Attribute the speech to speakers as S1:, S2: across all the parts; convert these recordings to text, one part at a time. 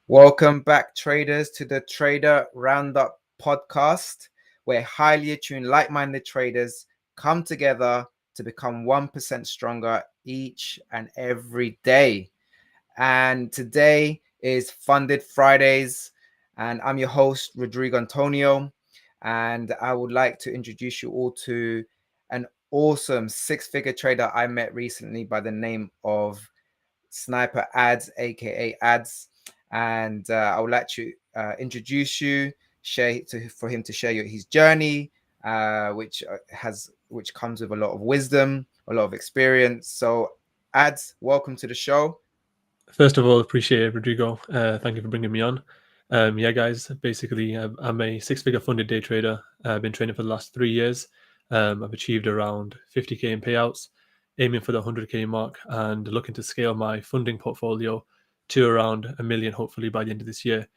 S1: Welcome back, traders, to the Trader Roundup podcast, where highly attuned, like minded traders come together to become 1% stronger each and every day. And today is Funded Fridays, and I'm your host, Rodrigo Antonio. And I would like to introduce you all to an awesome six-figure trader I met recently by the name of SniperAdz, aka Ads, and I would like to introduce you, for him to share his journey, which comes with a lot of wisdom, a lot of experience. So, Ads, welcome to the show.
S2: First of all, appreciate it, Rodrigo. Thank you for bringing me on. Yeah, guys, basically, I'm a six-figure funded day trader. I've been training for the last 3 years. I've achieved around 50K in payouts, aiming for the 100K mark, and looking to scale my funding portfolio to around 1 million, hopefully by the end of this year.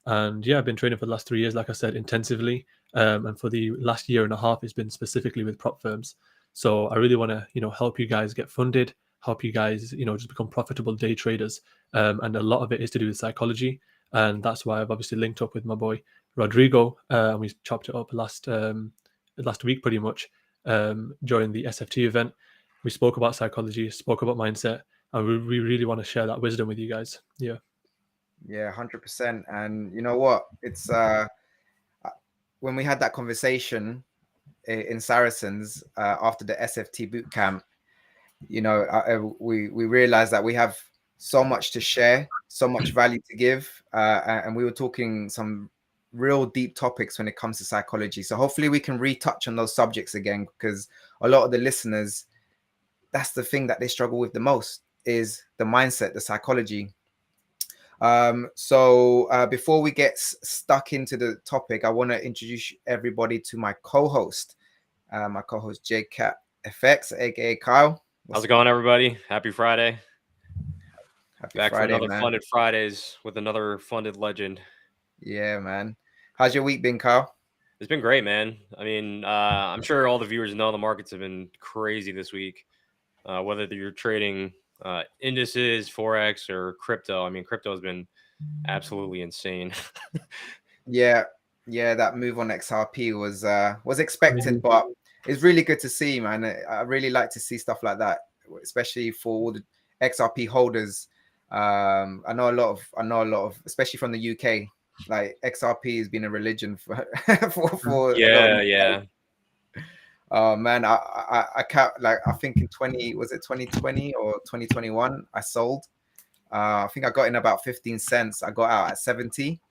S2: And yeah, I've been training for the last 3 years, like I said, intensively. And for the last year and a half, it's been specifically with prop firms. So I really want to, help you guys get funded, help you guys, just become profitable day traders. And a lot of it is to do with psychology. And that's why I've obviously linked up with my boy Rodrigo. And we chopped it up last week pretty much during the SFT event. We spoke about psychology, spoke about mindset, and we really want to share that wisdom with you guys. Yeah.
S1: Yeah, 100%. And you know what? It's when we had that conversation in Saracens after the SFT boot camp, we realized that we have so much to share, so much value to give, and we were talking some real deep topics when it comes to psychology. So hopefully we can retouch on those subjects again, because a lot of the listeners, that's the thing that they struggle with the most, is the mindset, the psychology. So before we get stuck into the topic, I want to introduce everybody to my co-host, JCat FX, aka Kyle.
S3: How's it going, everybody? Happy Friday.
S1: Happy
S3: Back
S1: Friday,
S3: for another
S1: man.
S3: Funded Fridays with another funded legend.
S1: Yeah, man. How's your week been, Kyle?
S3: It's been great, man. I mean, I'm sure all the viewers know the markets have been crazy this week. Whether you're trading indices, Forex, or crypto. I mean, crypto has been absolutely insane.
S1: Yeah, that move on XRP was expected, but it's really good to see, man. I really like to see stuff like that, especially for all the XRP holders. I know a lot of, especially from the UK, like XRP has been a religion for for
S3: yeah.
S1: Oh man, I can't, like, I think in 2020 or 2021 I sold. I think I got in about 15 cents. I got out at 70.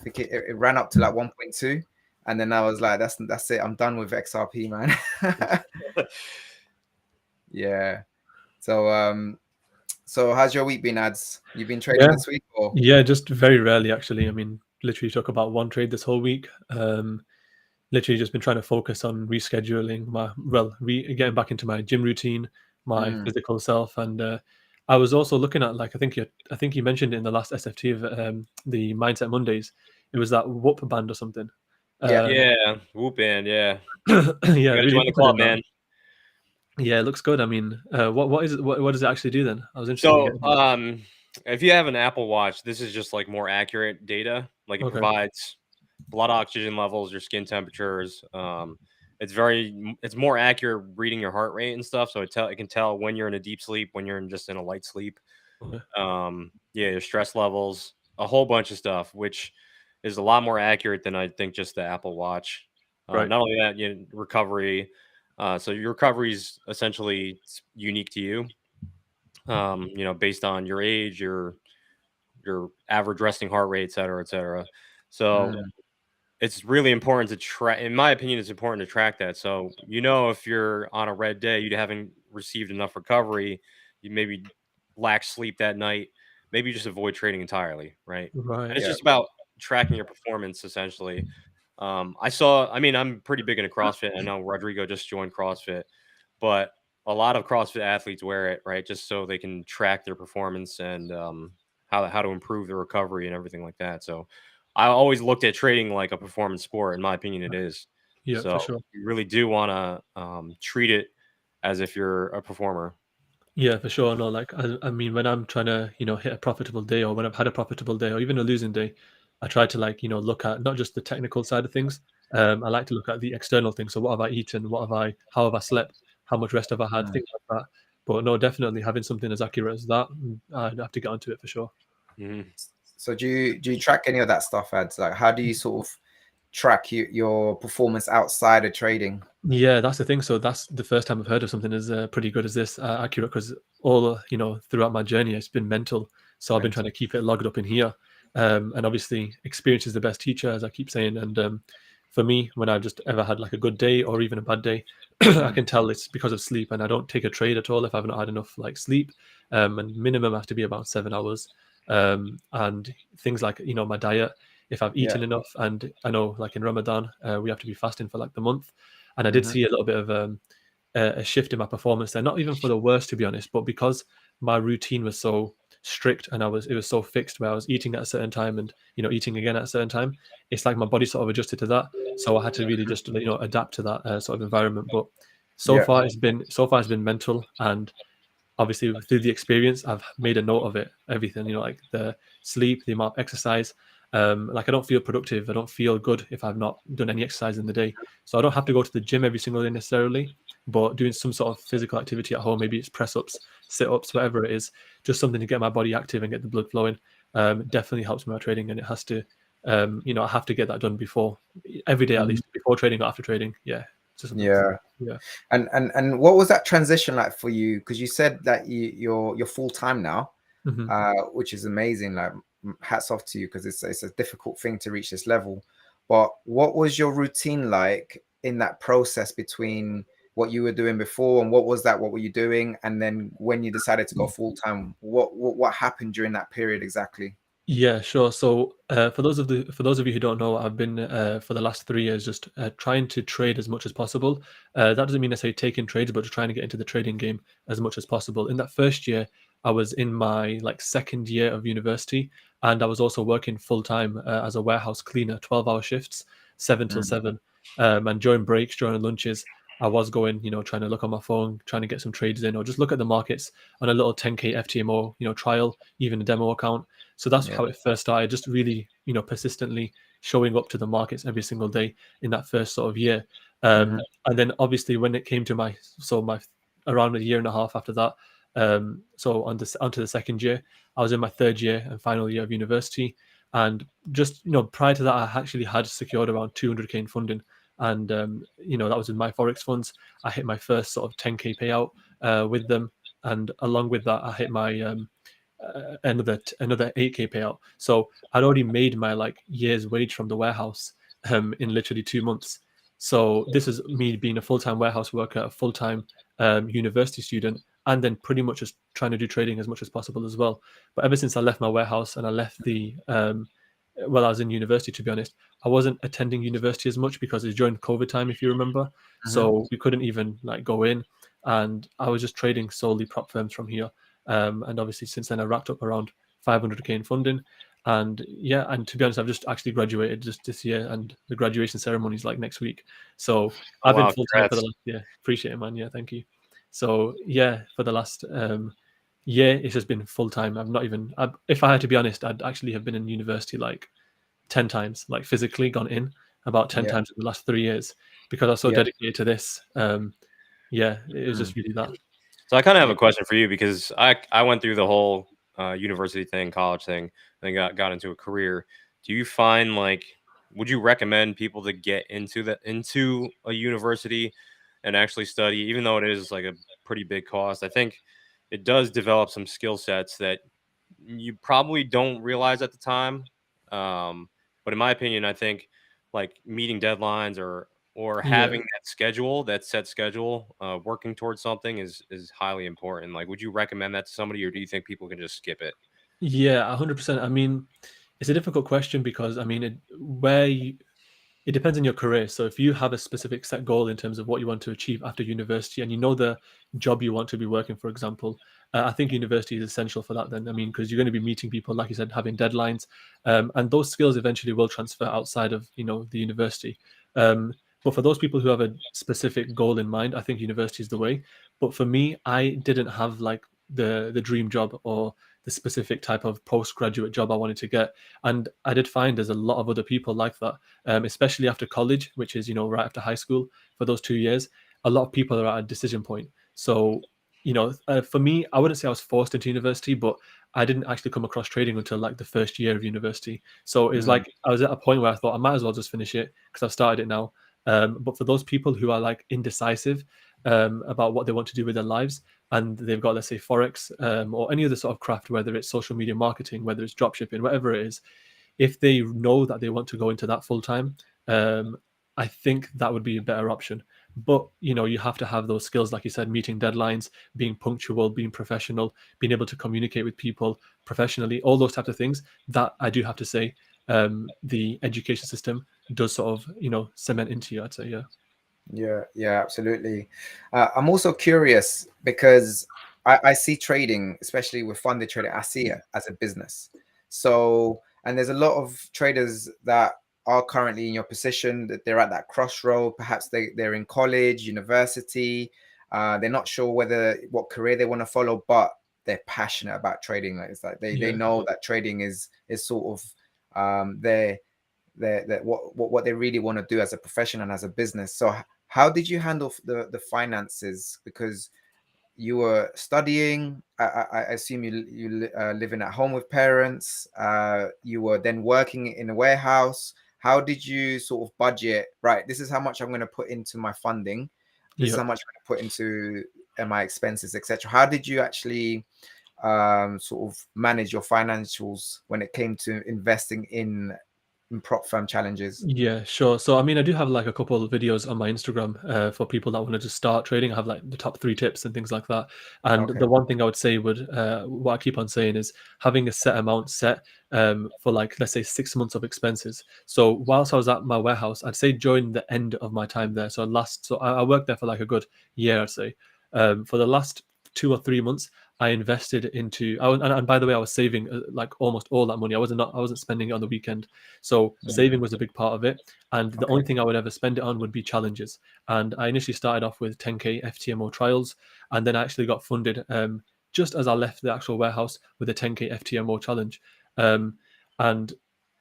S1: I think it ran up to like 1.2, and then I was like, that's it. I'm done with XRP, man. Yeah. So how's your week been, Ads? You've been trading this week, or?
S2: Yeah, just very rarely actually. I mean, literally took about one trade this whole week. Literally just been trying to focus on rescheduling getting back into my gym routine, my physical self, and I was also looking at, like, I think you mentioned it in the last SFT of the Mindset Mondays. It was that Whoop band or something.
S3: Yeah, Whoop band, yeah.
S2: Yeah,
S3: Really join the club, man.
S2: Yeah, it looks good. I mean, what is it? What does it actually do then? I was interested.
S3: So, if you have an Apple Watch, this is just like more accurate data. Like, it provides blood oxygen levels, your skin temperatures. It's more accurate reading your heart rate and stuff. So it can tell when you're in a deep sleep, when you're just in a light sleep. Your stress levels, a whole bunch of stuff, which is a lot more accurate than I think just the Apple Watch. Not only that, recovery. So your recovery is essentially unique to you. Based on your age, your average resting heart rate, et cetera, et cetera. So it's really important to track. In my opinion, it's important to track that. So, if you're on a red day, you haven't received enough recovery, you maybe lack sleep that night, maybe you just avoid trading entirely, right? And it's just about tracking your performance, essentially. I'm pretty big into CrossFit. I know Rodrigo just joined CrossFit, but a lot of CrossFit athletes wear it, right, just so they can track their performance and how to improve their recovery and everything like that. So I always looked at trading like a performance sport. In my opinion, it is.
S2: Yeah,
S3: so
S2: for sure.
S3: You really do want to treat it as if you're a performer.
S2: Yeah, for sure. No, like I mean, when I'm trying to, hit a profitable day, or when I've had a profitable day, or even a losing day, I try to, like, look at not just the technical side of things. I like to look at the external things. So what have I eaten? How have I slept? How much rest have I had?
S1: Mm.
S2: Things like that. But no, definitely having something as accurate as that, I'd have to get onto it for sure.
S3: Mhm.
S1: So do you track any of that stuff, ads? Like, how do you sort of track your performance outside of trading?
S2: Yeah, that's the thing. So that's the first time I've heard of something as pretty good as this, accurate. Because all throughout my journey, it's been mental. So I've been trying
S1: Mental.
S2: to keep it logged up in here, and obviously, experience is the best teacher, as I keep saying. And for me, when I've just ever had like a good day or even a bad day, I
S1: Mm.
S2: can tell it's because of sleep, and I don't take a trade at all if I've not had enough like sleep. And minimum has to be about 7 hours. And things like my diet. If I've
S1: Yeah.
S2: eaten enough, and I know like in Ramadan, we have to be fasting for like the month, and I did
S1: Hmm.
S2: see a little bit of a shift in my performance there. Not even for the worse, to be honest, but because my routine was so strict and it was so fixed, where I was eating at a certain time and eating again at a certain time. It's like my body sort of adjusted to that, so I had to really just adapt to that sort of environment. But
S1: Yeah.
S2: so far it's been mental, and obviously through the experience I've made a note of it, everything, like the sleep, the amount of exercise. Like, I don't feel productive, I don't feel good if I've not done any exercise in the day. So I don't have to go to the gym every single day necessarily, but doing some sort of physical activity at home, maybe it's press ups, sit ups, whatever it is, just something to get my body active and get the blood flowing, definitely helps me with my trading. And it has to, I have to get that done before, every day at
S1: Mhm.
S2: least, before trading or after trading. Yeah, it's just something.
S1: Yeah.
S2: Yeah.
S1: And what was that transition like for you? Because you said that you're full time now,
S2: Hmm.
S1: which is amazing. Like, hats off to you, because it's a difficult thing to reach this level. But what was your routine like in that process between what you were doing before, and what were you doing, and then when you decided to go full time, what happened during that period exactly?
S2: Yeah, sure. So, for those of you who don't know, I've been for the last 3 years just trying to trade as much as possible. That doesn't mean necessarily taking trades, but just trying to get into the trading game as much as possible. In that first year, I was in my like second year of university, and I was also working full time as a warehouse cleaner, 12-hour shifts, 7 till 7. And during breaks, during lunches, I was going, trying to look on my phone, trying to get some trades in, or just look at the markets on a little 10K FTMO, trial, even a demo account. So that's
S1: Yeah.
S2: how it first started, just really, persistently showing up to the markets every single day in that first sort of year.
S1: Hmm.
S2: And then obviously when it came to my around a year and a half after that, so onto the second year, I was in my third year and final year of university. And just, prior to that, I actually had secured around 200K in funding. And, that was in my Forex funds. I hit my first sort of 10K payout with them. And along with that, I hit my another 8K payout. So I'd already made my like year's wage from the warehouse in literally 2 months. So this is me being a full-time warehouse worker, a full-time university student, and then pretty much just trying to do trading as much as possible as well. But ever since I left my warehouse and I left I was in university, to be honest, I wasn't attending university as much because it's during COVID time, if you remember.
S1: Hmm.
S2: So we couldn't even like go in, and I was just trading solely prop firms from here. And obviously, since then, I racked up around 500K in funding. And yeah, and to be honest, I've just actually graduated just this year, and the graduation ceremony is like next week. So
S3: Oh
S2: I've been
S3: wow,
S2: full time for the
S3: congrats.
S2: last year. Appreciate it, man. Yeah, thank you. So yeah, for the last year, it's just been full time. If I had to be honest, I'd actually have been in university like 10 times, like physically gone in about 10
S1: Yeah.
S2: times in the last 3 years because I was so
S1: Yeah.
S2: dedicated to this. Yeah, it was
S1: Mm.
S2: just really that.
S3: So I kind of have
S2: Yeah.
S3: a question for you because I went through the whole university thing, college thing, and then got into a career. Do you find like would you recommend people to get into a university and actually study, even though it is like a pretty big cost? I think it does develop some skill sets that you probably don't realize at the time. Um, but in my opinion, I think like meeting deadlines or
S2: Yeah.
S3: having that schedule, that set schedule, working towards something is highly important. Like, would you recommend that to somebody, or do you think people can just skip it?
S2: Yeah, 100%. I mean, it's a difficult question because I mean, it depends on your career. So if you have a specific set goal in terms of what you want to achieve after university, and you know the job you want to be working, for example, I think university is essential for that. Then I mean, because you're going to be meeting people, like you said, having deadlines, and those skills eventually will transfer outside of the university. Um, But for those people who have a specific goal in mind, I think university is the way. But for me, I didn't have like the dream job or the specific type of postgraduate job I wanted to get. And I did find there's a lot of other people like that, especially after college, which is, right after high school for those 2 years. A lot of people are at a decision point. So, for me, I wouldn't say I was forced into university, but I didn't actually come across trading until like the first year of university. So it was like I was at a point where I thought I might as well just finish it because I've started it now. But for those people who are like indecisive about what they want to do with their lives, and they've got, let's say, Forex or any other sort of craft, whether it's social media marketing, whether it's dropshipping, whatever it is, if they know that they want to go into that full time, I think that would be a better option. But you have to have those skills, like you said, meeting deadlines, being punctual, being professional, being able to communicate with people professionally, all those types of things. That I do have to say, the education system does sort of cement into you. I'd say, yeah.
S1: Yeah, absolutely. I'm also curious because I see trading, especially with funded trading, I see it as a business. So, and there's a lot of traders that are currently in your position, that they're at that crossroad. Perhaps they're in college, university. They're not sure what career they want to follow, but they're passionate about trading. Like, it's like they know that trading is sort of what they really want to do as a profession and as a business. So how did you handle the finances? Because you were studying. I assume you living at home with parents. You were then working in a warehouse. How did you sort of budget? Right, this is how much I'm going to put into my funding. This is how much I'm going to put into my expenses, etc. How did you actually sort of manage your financials when it came to investing in prop firm challenges?
S2: Yeah, sure. So, I mean, I do have like a couple of videos on my Instagram for people that wanted to start trading. I have like the top 3 tips and things like that. And
S1: Okay.
S2: the one thing I would say what I keep on saying is having a set amount set for like, let's say 6 months of expenses. So, whilst I was at my warehouse, I'd say during the end of my time there. So, I worked there for like a good year, I'd say. For the last 2 or 3 months, I invested into. And by the way, I was saving like almost all that money. I wasn't spending it on the weekend. So saving was a big part of it. And the only thing I would ever spend it on would be challenges. And I initially started off with 10K FTMO trials, and then I actually got funded just as I left the actual warehouse with a 10K FTMO challenge. And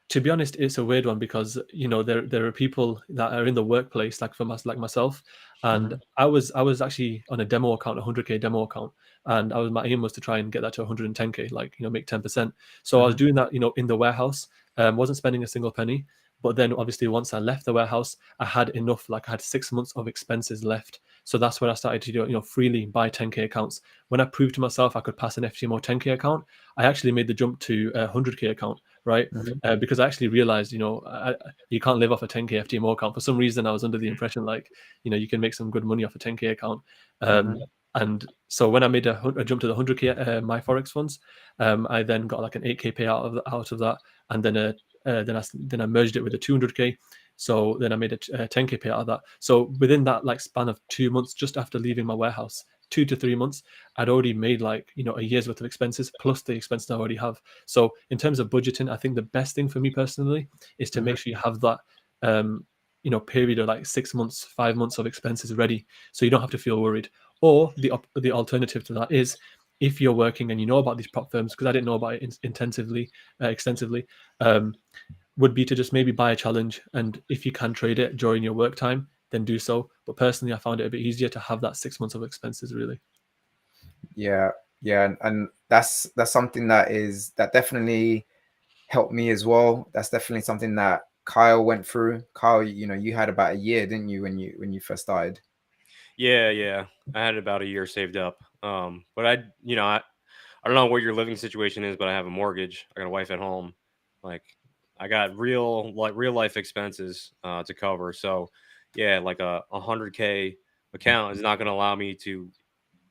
S2: to be honest, it's a weird one because there are people that are in the workplace like myself, and I was actually on a demo account, a 100K demo account, and my aim was to try and get that to 110K, like make 10%. So I was doing that in the warehouse, wasn't spending a single penny. But then obviously once I left the warehouse, I had enough, like I had 6 months of expenses left. So that's when I started to freely buy 10K accounts. When I proved to myself I could pass an FTMO 10K account, I actually made the jump to a 100K account, right? Because I actually realized, you can't live off a 10K FTMO account. For some reason, I was under the impression like, you can make some good money off a 10K account. And so when I made a jump to the 100K my Forex funds, I then got like an 8K payout out of that, and then I merged it with a 200K. So then I made a 10K payout of that. So within that like span of 2 months, just after leaving my warehouse, 2 to 3 months, I'd already made like a year's worth of expenses plus the expenses I already have. So in terms of budgeting, I think the best thing for me personally is to make sure you have that period of like 6 months, 5 months of expenses ready, so you don't have to feel worried. Or the alternative to that is, if you're working and you know about these prop firms, because I didn't know about it extensively, would be to just maybe buy a challenge, and if you can trade it during your work time, then do so. But personally, I found it a bit easier to have that 6 months of expenses, really.
S1: Yeah, and that's something that definitely helped me as well. That's definitely something that Kyle went through. Kyle, you had about a year, didn't you, when you first started?
S3: Yeah. I had about a year saved up. But I don't know what your living situation is, but I have a mortgage. I got a wife at home. Like I got real life expenses to cover. So yeah, like a 100K account is not going to allow me to.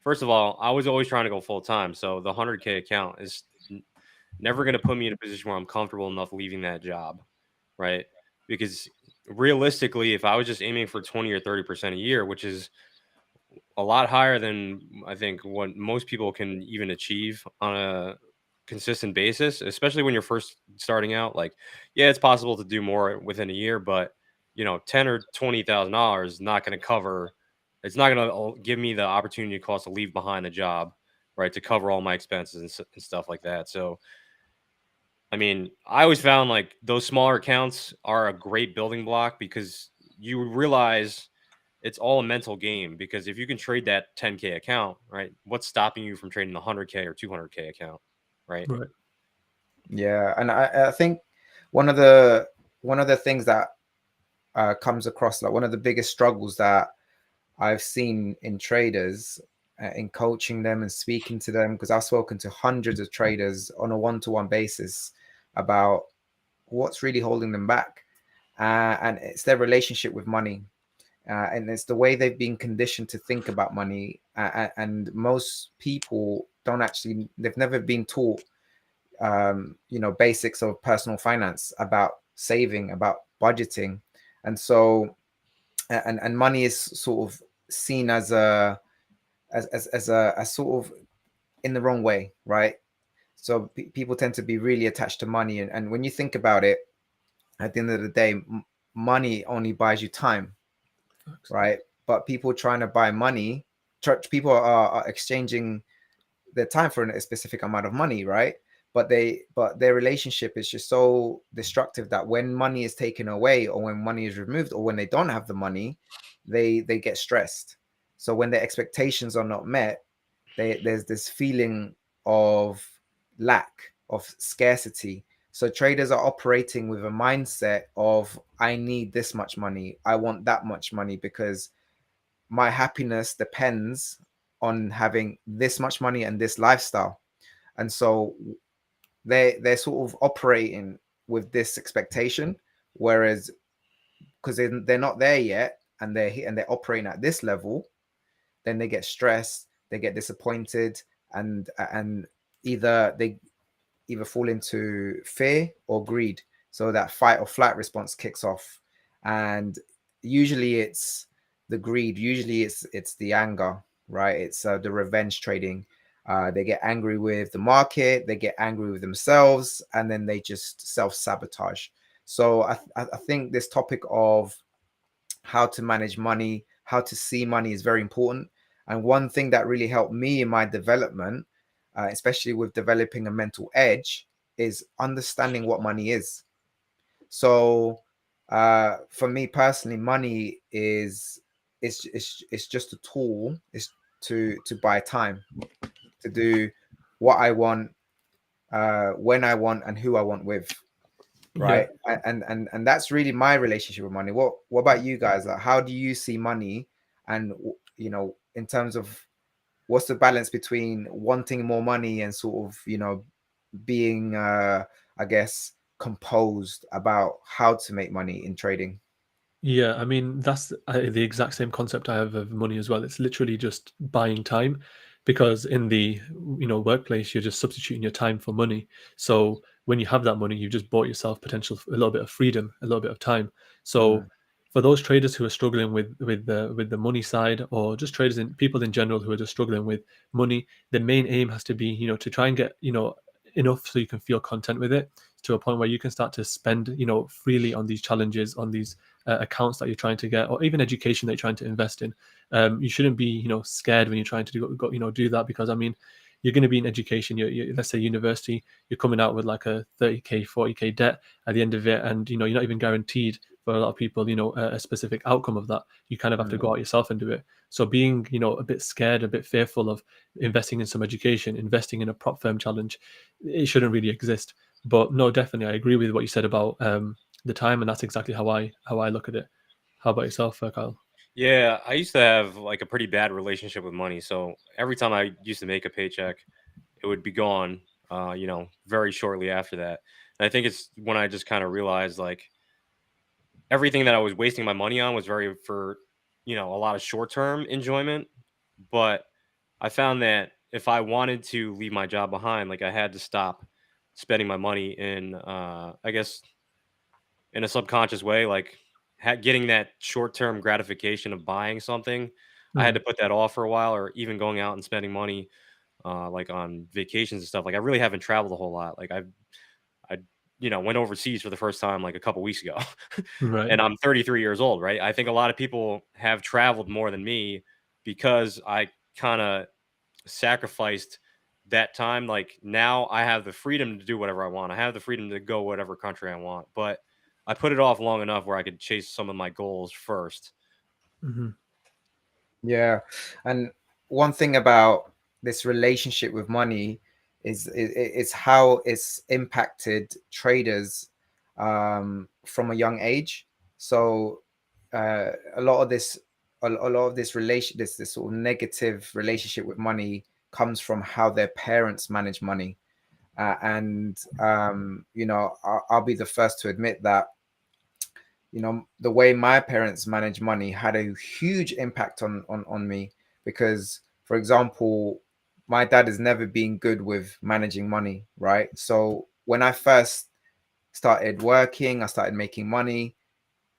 S3: First of all, I was always trying to go full time, so the 100K account is never going to put me in a position where I'm comfortable enough leaving that job, right? Because realistically, if I was just aiming for 20 or 30% a year, which is a lot higher than I think what most people can even achieve on a consistent basis, especially when you're first starting out. Like, yeah, it's possible to do more within a year, but $10 or $20,000 is not going to cover. It's not going to give me the opportunity cost to leave behind a job, right, to cover all my expenses and stuff like that. So, I mean, I always found like those smaller accounts are a great building block because you realize it's all a mental game. Because if you can trade that 10K account, right, what's stopping you from trading a 100K or 200K account, right?
S2: Right.
S1: Yeah, and I think one of the things that comes across, like one of the biggest struggles that I've seen in traders, in coaching them and speaking to them, because I've spoken to hundreds of traders on a one-to-one basis about what's really holding them back, and it's their relationship with money, and it's the way they've been conditioned to think about money, and most people don't actually, they've never been taught basics of personal finance, about saving, about budgeting. And so and money is sort of seen as a sort of in the wrong way, right? So people tend to be really attached to money, and when you think about it, at the end of the day, money only buys you time, right? But people trying to buy money, people are exchanging their time for a specific amount of money, right? But their relationship is just so destructive that when money is taken away, or when money is removed, or when they don't have the money, they get stressed. So when their expectations are not met, there's this feeling of lack, of scarcity. So traders are operating with a mindset of, I need this much money, I want that much money, because my happiness depends on having this much money and this lifestyle. And so they're sort of operating with this expectation, whereas because they're not there yet, and they're operating at this level, then they get stressed, they get disappointed, and they either fall into fear or greed. So that fight or flight response kicks off, and usually it's the greed. Usually it's the anger, right? It's the revenge trading. They get angry with the market, they get angry with themselves, and then they just self-sabotage. So I think this topic of how to manage money, how to see money, is very important. And one thing that really helped me in my development, especially with developing a mental edge, is understanding what money is. So for me personally, money is it's just a tool. It's to buy time, to do what I want, when I want, and who I want with. Right.
S2: Yeah.
S1: And that's really my relationship with money. What about you guys? Like, how do you see money? And in terms of what's the balance between wanting more money and sort of being I guess composed about how to make money in trading?
S2: Yeah, I mean, that's the exact same concept I have of money as well. It's literally just buying time, because in the workplace, you're just substituting your time for money. So when you have that money, you've just bought yourself a little bit of freedom, a little bit of time. So for those traders who are struggling with the money side, or just traders and people in general who are just struggling with money, the main aim has to be to try and get enough so you can feel content with it, to a point where you can start to spend freely on these challenges, on these accounts that you're trying to get, or even education that you're trying to invest in. You shouldn't be scared when you're trying to do that, because I mean, you're going to be in education. You're, let's say, university. You're coming out with like a 30K, 40K debt at the end of it, and you're not even guaranteed, for a lot of people, a specific outcome of that. You kind of have to go out yourself and do it. So being a bit scared, a bit fearful of investing in some education, investing in a prop firm challenge, it shouldn't really exist. But no, definitely, I agree with what you said about the time, and that's exactly how I look at it. How about yourself, Kyle?
S3: Yeah, I used to have like a pretty bad relationship with money. So every time I used to make a paycheck, it would be gone, very shortly after that. And I think it's when I just kind of realized like everything that I was wasting my money on was very for, a lot of short term enjoyment. But I found that if I wanted to leave my job behind, like I had to stop spending my money in, I guess, in a subconscious way, like getting that short term gratification of buying something. I had to put that off for a while, or even going out and spending money, like on vacations and stuff. Like I really haven't traveled a whole lot. Like I went overseas for the first time like a couple weeks ago.
S2: Right.
S3: And I'm 33 years old, right? I think a lot of people have traveled more than me because I kind of sacrificed that time. Like now I have the freedom to do whatever I want. I have the freedom to go whatever country I want, but I put it off long enough where I could chase some of my goals first.
S2: Mm-hmm.
S1: Yeah, and one thing about this relationship with money is it's how it's impacted traders from a young age. So a lot of this, a lot of this this sort of negative relationship with money comes from how their parents manage money. And I'll be the first to admit that the way my parents manage money had a huge impact on me, because for example, my dad has never been good with managing money, right? So when I first started working, I started making money,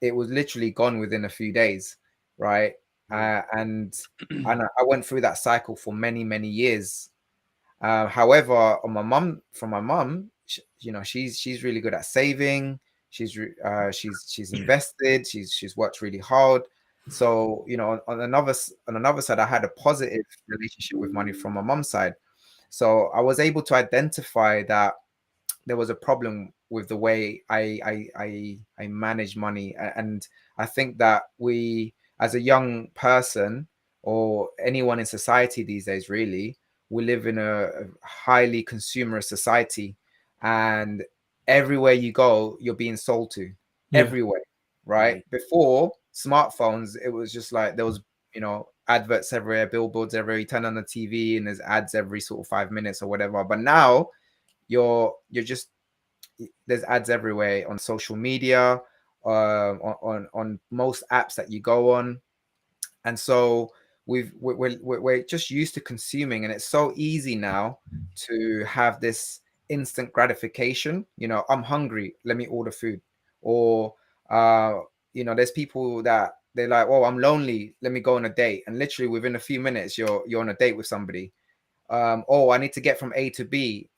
S1: it was literally gone within a few days, right? And I went through that cycle for many years. However, from my mum, she's really good at saving. She's invested. She's worked really hard. So on another side, I had a positive relationship with money from my mum's side. So I was able to identify that there was a problem with the way I manage money, and I think that we, as a young person or anyone in society these days, really, we live in a highly consumerist society, and everywhere you go, you're being sold to,
S2: Yeah.
S1: everywhere, right? Before smartphones, it was just like there was adverts everywhere, billboards everywhere. You turn on the TV and there's ads every sort of 5 minutes or whatever. But now you're just, there's ads everywhere on social media, on most apps that you go on. And so we're just used to consuming, and it's so easy now to have this instant gratification. I'm hungry, let me order food. Or there's people that they're like, oh, I'm lonely, let me go on a date, and literally within a few minutes you're on a date with somebody. Oh, I need to get from A to B,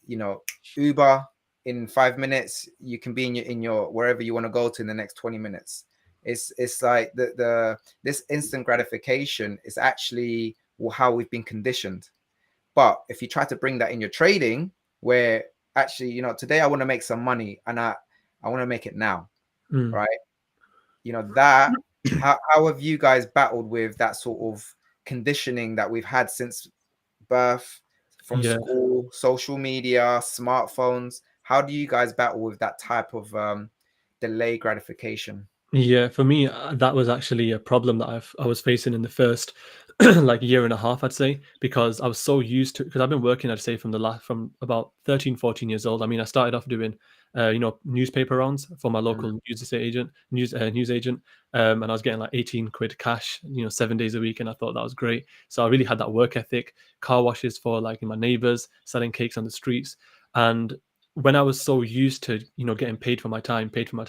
S1: Uber, in 5 minutes you can be in your wherever you want to go to in the next 20 minutes. It's like this instant gratification is actually how we've been conditioned. But if you try to bring that in your trading, where actually, today I want to make some money, and I want to make it now, right? That how have you guys battled with that sort of conditioning that we've had since birth, from school, social media, smartphones? How do you guys battle with that type of delay gratification?
S2: Yeah, for me, that was actually a problem that I was facing in the first like year and a half, I'd say, because I was so used to, because I've been working, I'd say, from about 13, 14 years old. I mean, I started off doing, newspaper rounds for my local news agent, and I was getting like 18 quid cash, 7 days a week, and I thought that was great. So I really had that work ethic. Car washes for like my neighbors, selling cakes on the streets, and when I was so used to, getting paid for my time, when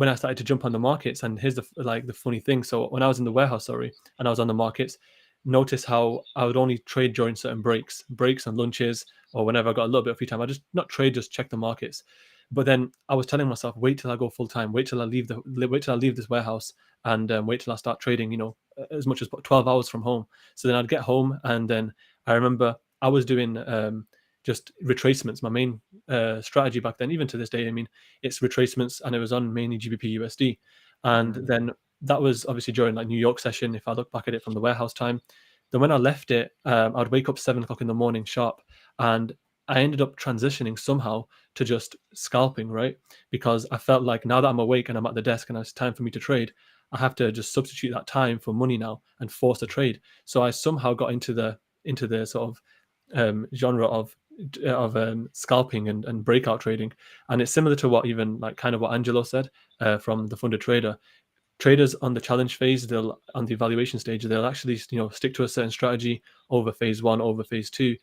S2: I started to jump on the markets, and here's the funny thing. So when I was in the warehouse, and I was on the markets, notice how I would only trade during certain breaks and lunches, or whenever I got a little bit of free time. I just not trade, just check the markets. But then I was telling myself, wait till I go full time, wait till I leave this warehouse, and wait till I start trading. As much as 12 hours from home. So then I'd get home, and then I remember I was doing just retracements. My main strategy back then, even to this day, I mean, it's retracements, and it was on mainly GBP USD. And then that was obviously during like New York session, if I look back at it from the warehouse time. Then when I left it, I'd wake up 7 o'clock in the morning sharp, and I ended up transitioning somehow to just scalping, right? Because I felt like now that I'm awake and I'm at the desk and it's time for me to trade, I have to just substitute that time for money now and force a trade. So I somehow got into the sort of genre of scalping and breakout trading. And it's similar to what even like kind of what Angelo said from the Funded Trader. Traders on the challenge phase, they'll on the evaluation stage, they'll actually stick to a certain strategy over phase 1, over phase 2.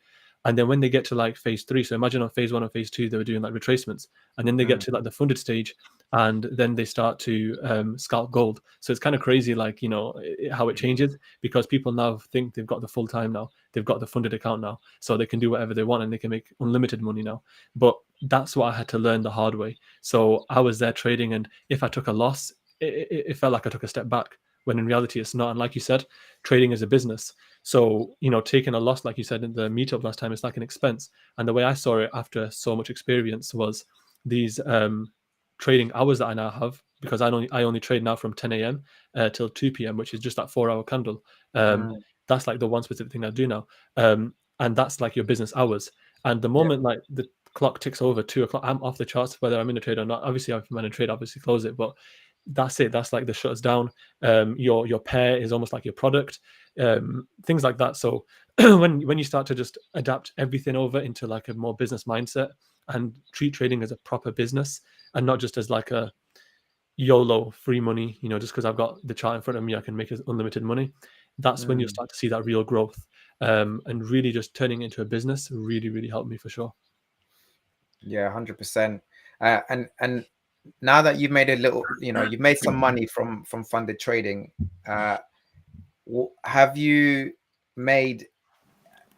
S2: And then when they get to like phase 3, so imagine on phase 1 or phase 2, they were doing like retracements, and then they get to like the funded stage, and then they start to scalp gold. So it's kind of crazy, like, how it changes, because people now think they've got the full time now, they've got the funded account now, so they can do whatever they want and they can make unlimited money now. But that's what I had to learn the hard way. So I was there trading, and if I took a loss, it felt like I took a step back, when in reality it's not. And like you said, trading is a business. So, taking a loss, like you said in the meetup last time, it's like an expense. And the way I saw it after so much experience was these trading hours that I now have, because I only trade now from 10 a.m. Till 2 p.m., which is just that 4-hour candle. That's like the one specific thing I do now. And that's like your business hours. And the moment like the clock ticks over 2 o'clock, I'm off the charts, whether I'm in a trade or not. Obviously, if I'm in a trade, obviously close it, but that's it. That's like the shutters down. Your pair is almost like your product, things like that. So when you start to just adapt everything over into like a more business mindset and treat trading as a proper business and not just as like a YOLO free money, just because I've got the chart in front of me, I can make unlimited money. That's when you start to see that real growth, and really just turning into a business really, really helped me for sure.
S1: Yeah, 100%. And now that you've made a little, you've made some money from funded trading, have you made,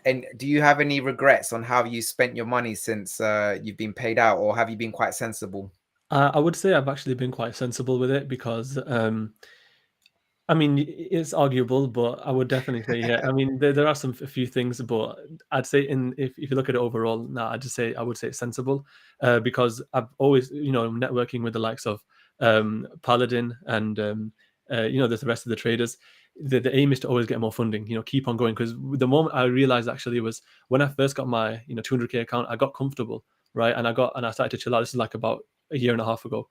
S1: and do you have any regrets on how you spent your money since you've been paid out, or have you been quite sensible?
S2: I would say I've actually been quite sensible with it, because I mean, it's arguable, but I would definitely say, yeah. I mean, there are a few things, but I'd say if you look at it overall, I would say it's sensible, because I've always, networking with the likes of Paladin and the rest of the traders. The aim is to always get more funding, keep on going. Because the moment I realized actually was when I first got my 200K account, I got comfortable, right, and I started to chill out. This is like about a year and a half ago.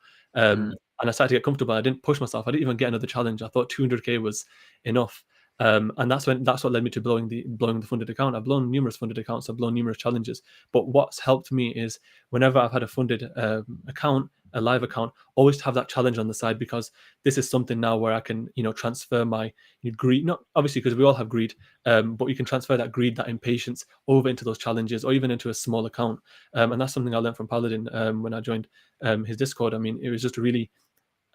S2: And I started to get comfortable. I didn't push myself. I didn't even get another challenge. I thought 200K was enough. And that's what led me to blowing the funded account. I've blown numerous funded accounts. I've blown numerous challenges. But what's helped me is whenever I've had a funded account, a live account, always to have that challenge on the side, because this is something now where I can, transfer my greed, not obviously because we all have greed, but you can transfer that greed, that impatience over into those challenges or even into a small account. And that's something I learned from Paladin when I joined his Discord. I mean, it was just really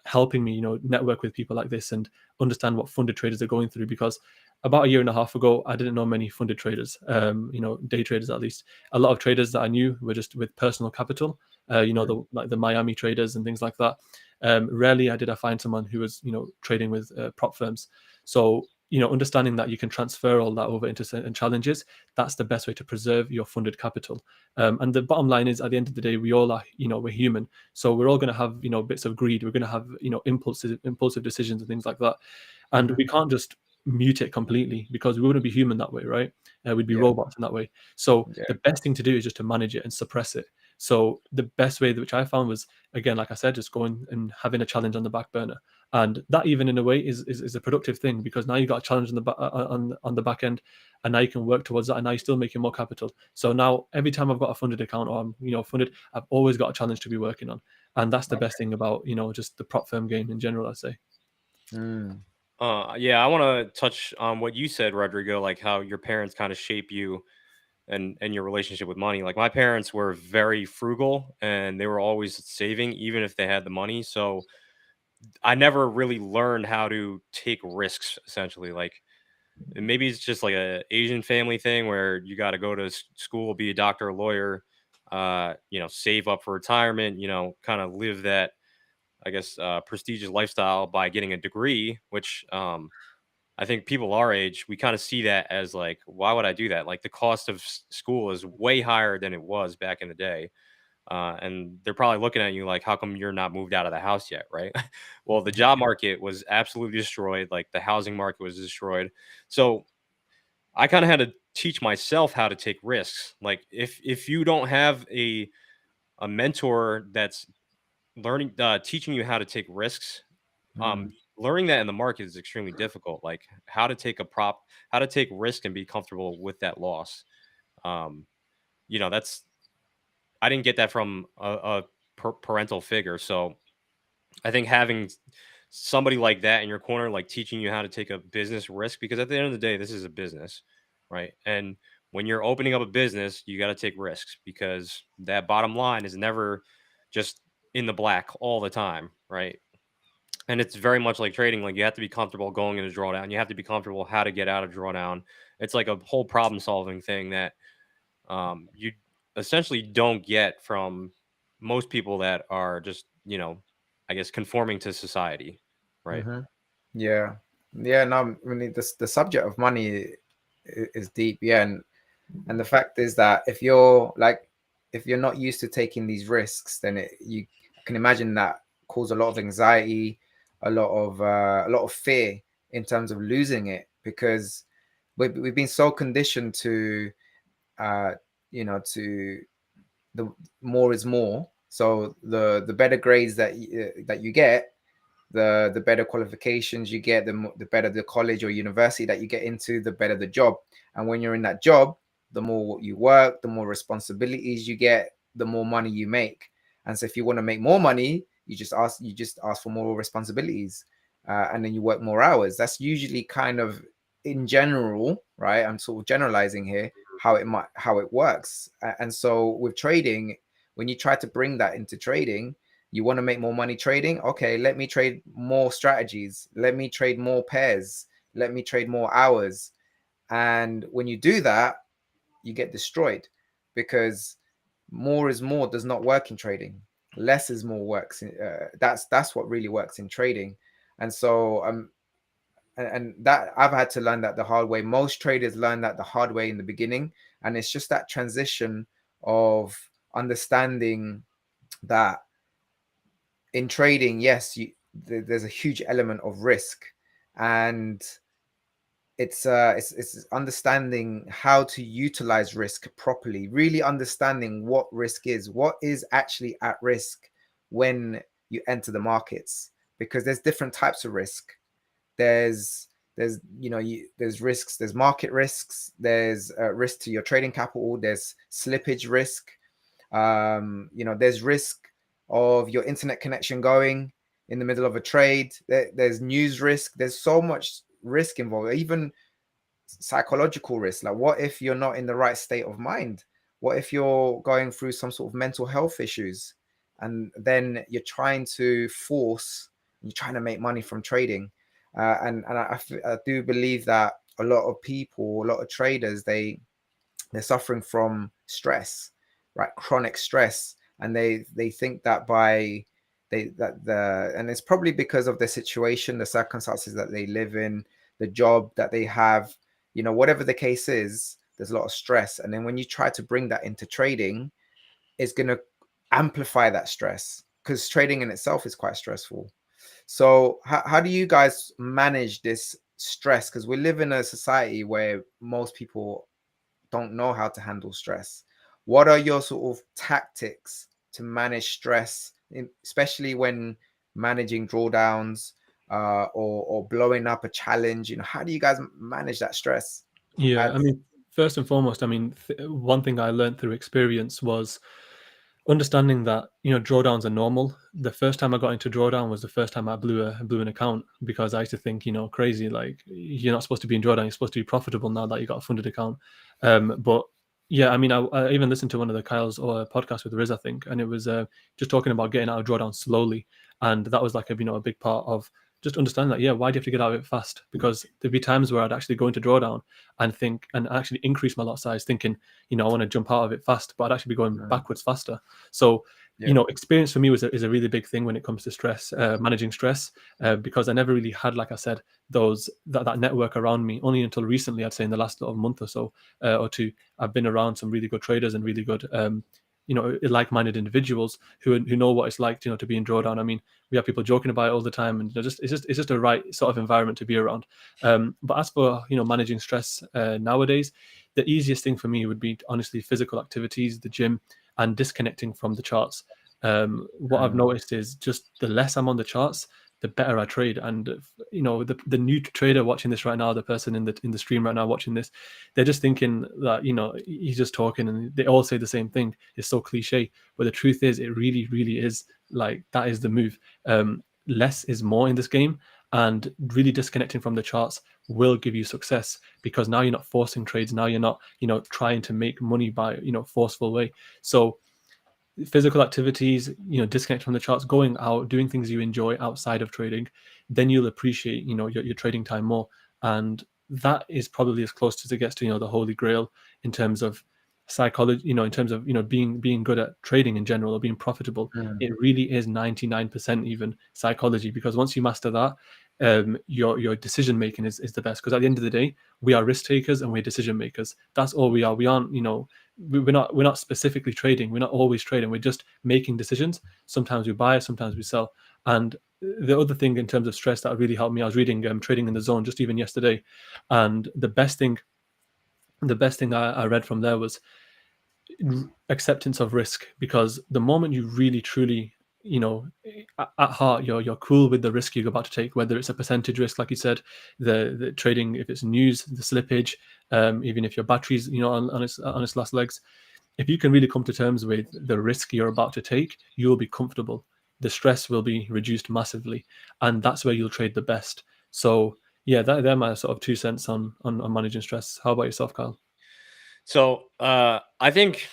S2: helping me, network with people like this and understand what funded traders are going through. Because about a year and a half ago, I didn't know many funded traders, day traders at least. A lot of traders that I knew were just with personal capital, the Miami traders and things like that. Rarely did I find someone who was, trading with prop firms. So, understanding that you can transfer all that over into certain challenges, that's the best way to preserve your funded capital. And the bottom line is, at the end of the day, we all are, we're human. So we're all going to have, bits of greed. We're going to have, impulsive decisions and things like that. And we can't just mute it completely, because we wouldn't be human that way, right? We'd be robots in that way. So the best thing to do is just to manage it and suppress it. So the best way, which I found, was, again, like I said, just going and having a challenge on the back burner. And that, even in a way, is a productive thing, because now you got a challenge on the back end, and now you can work towards that, and now you're still making more capital. So now every time I've got a funded account, or I'm funded, I've always got a challenge to be working on. And that's the best thing about just the prop firm game in general, I'd say.
S3: Yeah, I want to touch on what you said, Rodrigo, like how your parents kind of shape you and your relationship with money. Like my parents were very frugal and they were always saving even if they had the money. So I never really learned how to take risks, essentially. Like, and maybe it's just like a Asian family thing where you got to go to school, be a doctor, a lawyer, save up for retirement, kind of live that, I guess, prestigious lifestyle by getting a degree, which I think people our age, we kind of see that as like, why would I do that? Like the cost of school is way higher than it was back in the day. And they're probably looking at you like, how come you're not moved out of the house yet? Right. Well, the job market was absolutely destroyed. Like the housing market was destroyed. So I kind of had to teach myself how to take risks. Like if you don't have a mentor that's teaching you how to take risks, learning that in the market is extremely difficult. Like how to take risk and be comfortable with that loss. Um, that's I didn't get that from a parental figure. So I think having somebody like that in your corner, like teaching you how to take a business risk, because at the end of the day, this is a business, right? And when you're opening up a business, you got to take risks because that bottom line is never just in the black all the time, right? And it's very much like trading. Like, you have to be comfortable going into drawdown. You have to be comfortable how to get out of drawdown. It's like a whole problem solving thing that you essentially don't get from most people that are just, I guess, conforming to society, right?
S1: Yeah, yeah. No, I mean the subject of money is deep. Yeah, and the fact is that if you're not used to taking these risks, then you can imagine that cause a lot of anxiety, a lot of fear in terms of losing it, because we've been so conditioned to to the more is more. So the better grades that you get, the better qualifications you get, the better the college or university that you get into, the better the job. And when you're in that job, the more you work, the more responsibilities you get, the more money you make. And so if you want to make more money, you just ask for more responsibilities, and then you work more hours. That's usually kind of in general, right? I'm sort of generalizing here how it works. And so with trading, when you try to bring that into trading, you want to make more money trading. Okay, let me trade more strategies. Let me trade more pairs. Let me trade more hours. And when you do that, you get destroyed, because more is more does not work in trading. Less is more works. That's what really works in trading. And so and that I've had to learn that the hard way. Most traders learn that the hard way in the beginning, and it's just that transition of understanding that in trading, yes, there's a huge element of risk, and it's understanding how to utilize risk properly, really understanding what risk is, what is actually at risk when you enter the markets, because there's different types of risk. There's there's risks, there's market risks, there's risk to your trading capital, there's slippage risk, there's risk of your internet connection going in the middle of a trade. There's news risk. There's so much risk involved, even psychological risk. Like, what if you're not in the right state of mind? What if you're going through some sort of mental health issues, and then you're trying to make money from trading? I do believe that a lot of traders, they're suffering from stress, right? Chronic stress, and they think that and it's probably because of the situation, the circumstances that they live in, the job that they have, whatever the case is, there's a lot of stress. And then when you try to bring that into trading, it's going to amplify that stress, because trading in itself is quite stressful. So how do you guys manage this stress? Because we live in a society where most people don't know how to handle stress. What are your sort of tactics to manage stress, especially when managing drawdowns, or blowing up a challenge? How do you guys manage that stress?
S2: Yeah, I mean, first and foremost, I mean, one thing I learned through experience was understanding that drawdowns are normal. The first time I got into drawdown was the first time I blew an account, because I used to think crazy, like, you're not supposed to be in drawdown, you're supposed to be profitable now that you got a funded account. But yeah, I mean, I even listened to one of the Kyle's podcast with Riz, I think, and it was just talking about getting out of drawdown slowly, and that was like a big part of just understand that, yeah, why do you have to get out of it fast? Because there'd be times where I'd actually go into drawdown and think, and actually increase my lot size, thinking, I want to jump out of it fast, but I'd actually be going backwards faster. So, experience for me is a really big thing when it comes to stress, managing stress, because I never really had, like I said, that network around me. Only until recently, I'd say in the last month or so, or two, I've been around some really good traders and really good like-minded individuals who know what it's like to be in drawdown. I mean, we have people joking about it all the time, and it's just a right sort of environment to be around. But as for managing stress nowadays, the easiest thing for me would be honestly physical activities, the gym, and disconnecting from the charts. What I've noticed is just the less I'm on the charts, the better I trade. And the new trader watching this right now, the person in the stream right now watching this, they're just thinking that he's just talking, and they all say the same thing. It's so cliche, but the truth is, it really, really is, like, that is the move. Less is more in this game, and really disconnecting from the charts will give you success, because now you're not forcing trades. Now you're not trying to make money by forceful way. So physical activities, disconnect from the charts, going out, doing things you enjoy outside of trading, then you'll appreciate, your trading time more. And that is probably as close as it gets to, the holy grail in terms of psychology, in terms of, being good at trading in general or being profitable. It really is 99% even psychology, because once you master that, your decision making is the best. Because at the end of the day, we are risk takers and we're decision makers. That's all we are. We aren't, we're not specifically trading. We're not always trading. We're just making decisions. Sometimes we buy, sometimes we sell. And the other thing in terms of stress that really helped me, I was reading Trading in the Zone just even yesterday, and the best thing I read from there was acceptance of risk. Because the moment you really truly, at heart, you're cool with the risk you're about to take, whether it's a percentage risk, like you said, the trading, if it's news, the slippage, even if your battery's on its last legs, if you can really come to terms with the risk you're about to take, you will be comfortable. The stress will be reduced massively, and that's where you'll trade the best. So yeah, they're my sort of 2 cents on managing stress. How about yourself, Kyle?
S3: So I think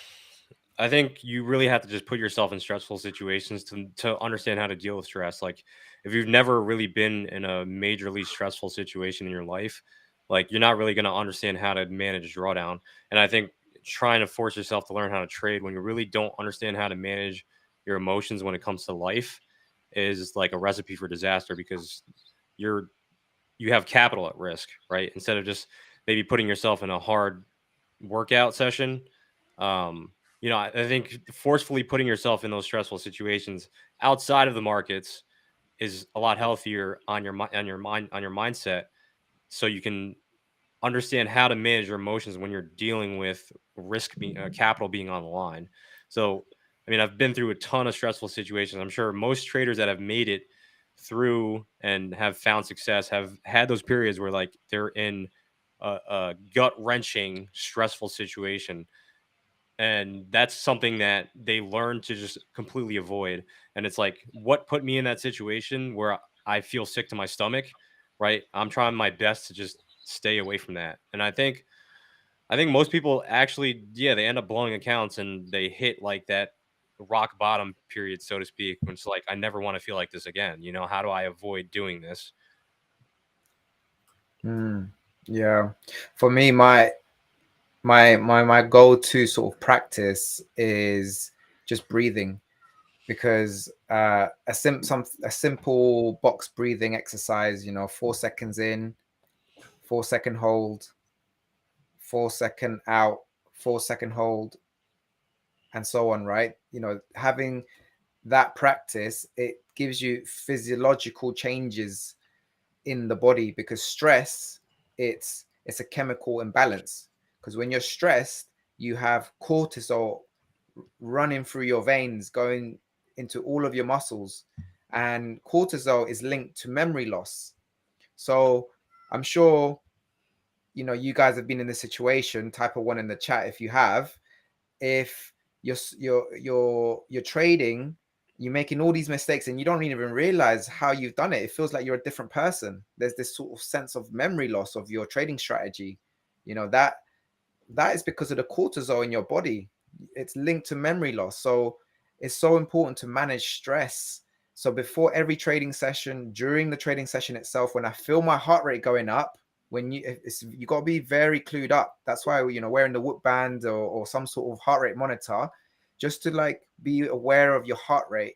S3: you really have to just put yourself in stressful situations to understand how to deal with stress. Like, if you've never really been in a majorly stressful situation in your life, like, you're not really going to understand how to manage drawdown. And I think trying to force yourself to learn how to trade when you really don't understand how to manage your emotions when it comes to life is like a recipe for disaster, because you have capital at risk, right? Instead of just maybe putting yourself in a hard workout session. I think forcefully putting yourself in those stressful situations outside of the markets is a lot healthier on your mindset, so you can understand how to manage your emotions when you're dealing with capital being on the line. So, I mean, I've been through a ton of stressful situations. I'm sure most traders that have made it through and have found success have had those periods where, like, they're in a gut wrenching, stressful situation. And that's something that they learn to just completely avoid. And it's like, what put me in that situation where I feel sick to my stomach, right? I'm trying my best to just stay away from that. And I think most people actually, yeah, they end up blowing accounts and they hit like that rock bottom period, so to speak, when it's like, I never want to feel like this again. How do I avoid doing this?
S1: Yeah, for me, my go-to sort of practice is just breathing, because a simple box breathing exercise, 4 seconds in, 4 second hold, 4 second out, 4 second hold, and so on, right? Having that practice, it gives you physiological changes in the body, because stress, it's a chemical imbalance. Because when you're stressed, you have cortisol running through your veins, going into all of your muscles, and cortisol is linked to memory loss. So I'm sure you guys have been in this situation. Type a 1 in the chat if you have. If you're trading, you're making all these mistakes and you don't even realize how you've done it. It feels like you're a different person. There's this sort of sense of memory loss of your trading strategy. That is because of the cortisol in your body. It's linked to memory loss. So it's so important to manage stress. So before every trading session, during the trading session itself, when I feel my heart rate going up, you got to be very clued up. That's why wearing the Whoop band or some sort of heart rate monitor, just to like be aware of your heart rate.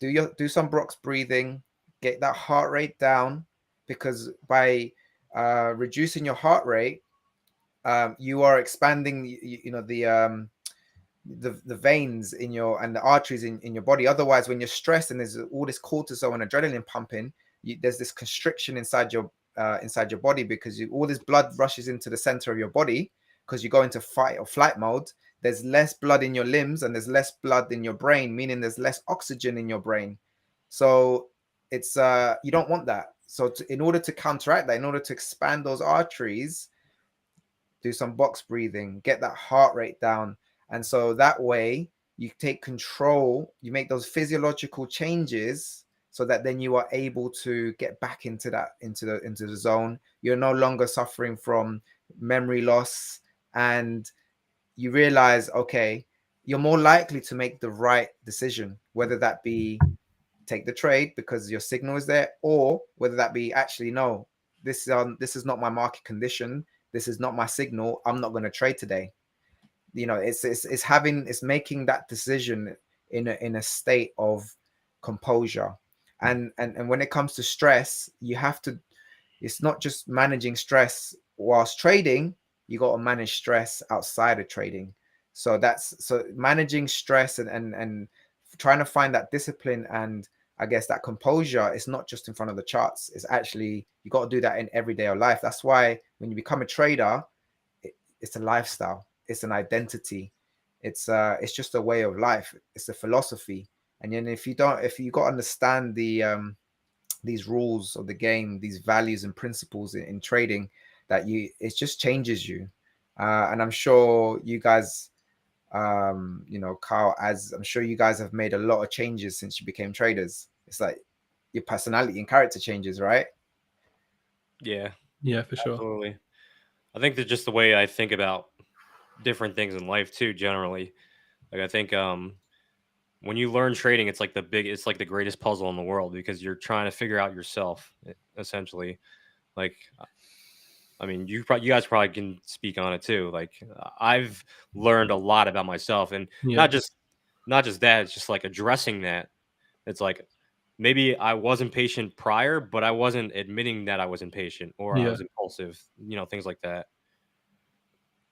S1: Do some box breathing, get that heart rate down, because by reducing your heart rate, you are expanding the veins in your and the arteries in your body. Otherwise, when you're stressed and there's all this cortisol and adrenaline pumping, there's this constriction inside your body, because all this blood rushes into the center of your body, because you go into fight or flight mode. There's less blood in your limbs and there's less blood in your brain, meaning there's less oxygen in your brain. So it's you don't want that. So in order to counteract that, in order to expand those arteries, do some box breathing, get that heart rate down. And so that way you take control, you make those physiological changes, so that then you are able to get back into the zone. You're no longer suffering from memory loss, and you realize, okay, you're more likely to make the right decision, whether that be take the trade because your signal is there, or whether that be actually no, this is not my market condition, this is not my signal, I'm not going to trade today. It's making that decision in a state of composure. And when it comes to stress, you have to, it's not just managing stress whilst trading, you got to manage stress outside of trading. So managing stress and trying to find that discipline and I guess that composure is not just in front of the charts. It's actually, you got to do that in everyday life. That's why when you become a trader, it's a lifestyle, it's an identity, it's just a way of life, it's a philosophy. And then if you got to understand these rules of the game, these values and principles in trading, it just changes you. And I'm sure you guys, Carl, as I'm sure you guys have made a lot of changes since you became traders. It's like your personality and character changes, right?
S3: Yeah,
S2: for sure.
S3: Absolutely. I think that's just the way I think about different things in life too. Generally, like I think when you learn trading, it's like the greatest puzzle in the world because you're trying to figure out yourself essentially. Like, I mean, you guys probably can speak on it too. Like, I've learned a lot about myself, and not just that. It's just like addressing that. It's like maybe I was impatient prior, but I wasn't admitting that I was impatient or I was impulsive. Things like that.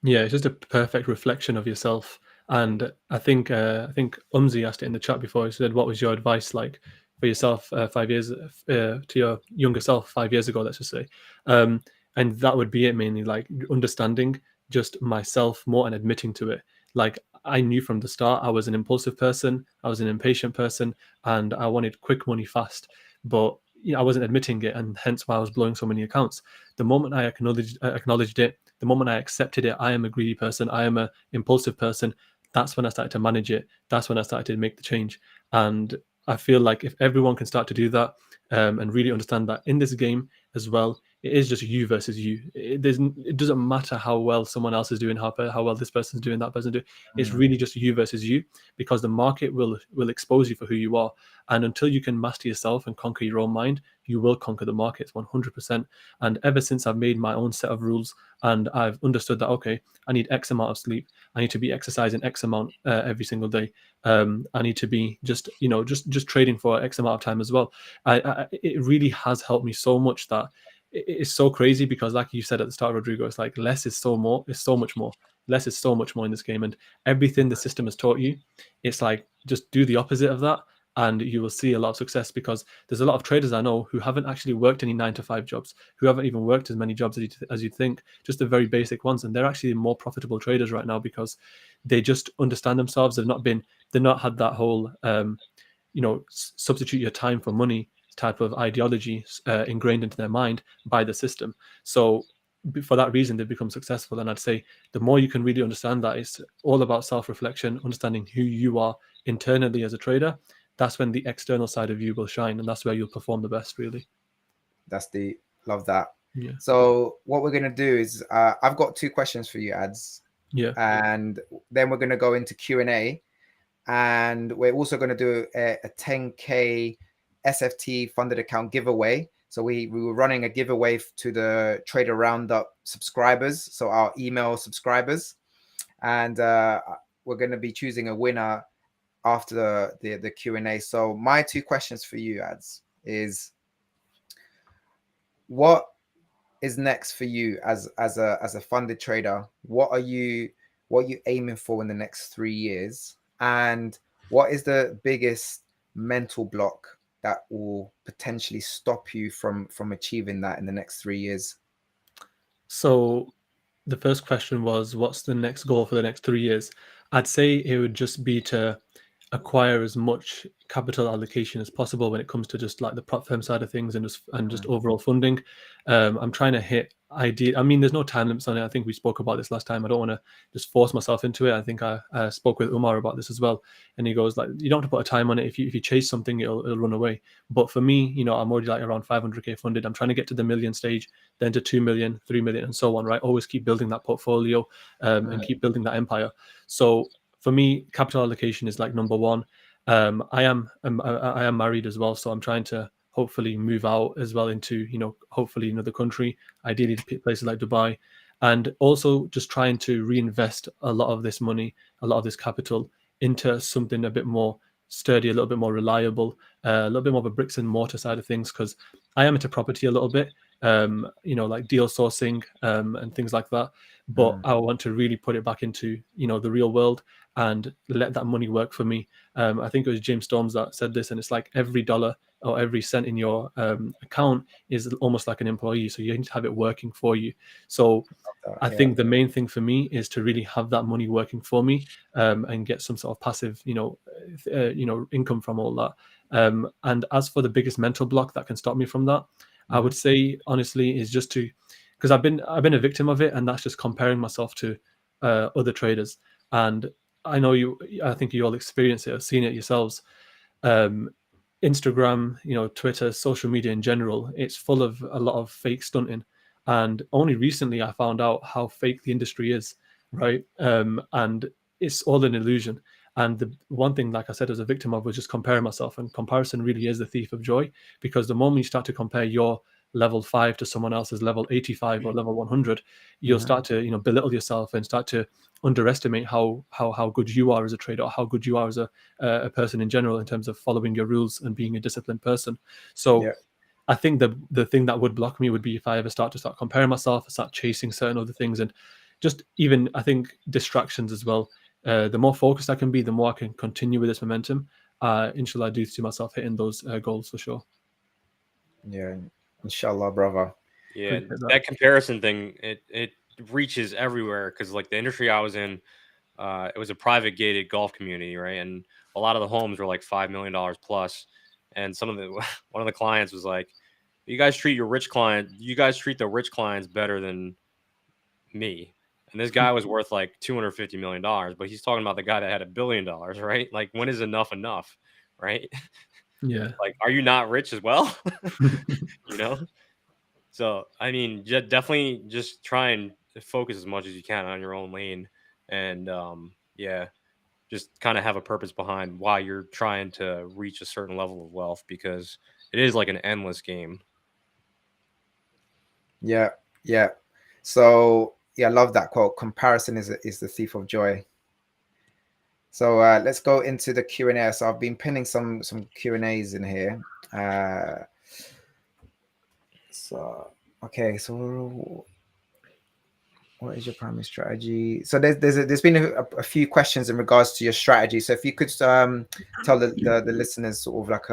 S2: Yeah, it's just a perfect reflection of yourself. And I think Umzi asked it in the chat before. He said, "What was your advice like for yourself 5 years to your younger self 5 years ago?" Let's just say, and that would be it mainly, like understanding just myself more and admitting to it. Like I knew from the start I was an impulsive person, I was an impatient person, and I wanted quick money fast, but I wasn't admitting it, and hence why I was blowing so many accounts. The moment I acknowledged it, the moment I accepted it, I am a greedy person, I am an impulsive person, that's when I started to manage it. That's when I started to make the change. And I feel like if everyone can start to do that and really understand that in this game as well, it is just you versus you. It doesn't matter how well someone else is doing, how well this person's doing, that person's doing. It's really just you versus you, because the market will expose you for who you are. And until you can master yourself and conquer your own mind, you will conquer the markets 100%. And ever since I've made my own set of rules and I've understood that, okay, I need X amount of sleep, I need to be exercising X amount every single day, I need to be just trading for X amount of time as well. It really has helped me so much that it's so crazy, because like you said at the start, Rodrigo, it's like less is so much more. Less is so much more in this game, and everything the system has taught you, it's like just do the opposite of that and you will see a lot of success. Because there's a lot of traders I know who haven't actually worked any 9-to-5 jobs, who haven't even worked as many jobs as you'd think, just the very basic ones, and they're actually more profitable traders right now because they just understand themselves. They've not had that whole substitute your time for money type of ideology ingrained into their mind by the system. So for that reason, they've become successful. And I'd say the more you can really understand that it's all about self-reflection, understanding who you are internally as a trader, that's when the external side of you will shine, and that's where you'll perform the best, really.
S1: That's the love that.
S2: Yeah.
S1: So what we're going to do is I've got 2 questions for you, Adz.
S2: Yeah.
S1: And then we're going to go into Q&A, and we're also going to do a 10K SFT funded account giveaway. So we were running a giveaway to the Trader Roundup subscribers, so our email subscribers, and we're going to be choosing a winner after the Q&A. So my 2 questions for you, Adz, is what is next for you as a funded trader? What are you aiming for in the next 3 years? And what is the biggest mental block that will potentially stop you from achieving that in the next 3 years?
S2: So the first question was, what's the next goal for the next 3 years? I'd say it would just be to acquire as much capital allocation as possible when it comes to just like the prop firm side of things and just overall funding. I'm trying to hit idea. I mean, there's no time limits on it. I think we spoke about this last time. I don't want to just force myself into it. I think I spoke with Umar about this as well, and he goes like, you don't have to put a time on it. If you chase something, it'll run away. But for me, I'm already like around 500k funded. I'm trying to get to the million stage, then to 2 million, 3 million, and so on. Right? Always keep building that portfolio and keep building that empire. So for me, capital allocation is like number one. I am married as well, so I'm trying to hopefully move out as well into, hopefully another country, ideally to places like Dubai, and also just trying to reinvest a lot of this money, a lot of this capital into something a bit more sturdy, a little bit more reliable, a little bit more of a bricks and mortar side of things, because I am into property a little bit, like deal sourcing and things like that. But I want to really put it back into, the real world and let that money work for me. I think it was James Storms that said this, and it's like every dollar or every cent in your account is almost like an employee. So you need to have it working for you. So I think the main thing for me is to really have that money working for me and get some sort of passive, income from all that. And as for the biggest mental block that can stop me from that, I would say honestly is just because I've been a victim of it, and that's just comparing myself to other traders. And I think you all experience it or seen it yourselves. Instagram, Twitter, social media in general, it's full of a lot of fake stunting. And only recently I found out how fake the industry is, right? And it's all an illusion. And the one thing, like I said, as a victim of was just comparing myself. And comparison really is the thief of joy, because the moment you start to compare your level 5 to someone else's level 85 or level 100, you'll start to, belittle yourself and start to underestimate how good you are as a trader, or how good you are as a person in general in terms of following your rules and being a disciplined person. So I think the thing that would block me would be if I ever start comparing myself, start chasing certain other things, and just even, I think, distractions as well. The more focused I can be, the more I can continue with this momentum. Inshallah, I do see myself hitting those goals for sure.
S1: Yeah, inshallah, brother.
S3: Yeah, that comparison thing, it reaches everywhere, because like the industry I was in, it was a private gated golf community, right? And a lot of the homes were like $5 million plus. And one of the clients was like, you guys treat the rich clients better than me. And this guy was worth like $250 million, but he's talking about the guy that had $1 billion, right? Like, when is enough, right?
S2: Yeah.
S3: Like, are you not rich as well? So, I mean, definitely just try and focus as much as you can on your own lane. And just kind of have a purpose behind why you're trying to reach a certain level of wealth, because it is like an endless game.
S1: Yeah. So I love that quote. Comparison is the thief of joy. So let's go into the Q&A. So I've been pinning some Q&As in here. So what is your primary strategy? So there's been a few questions in regards to your strategy. So if you could tell the listeners sort of like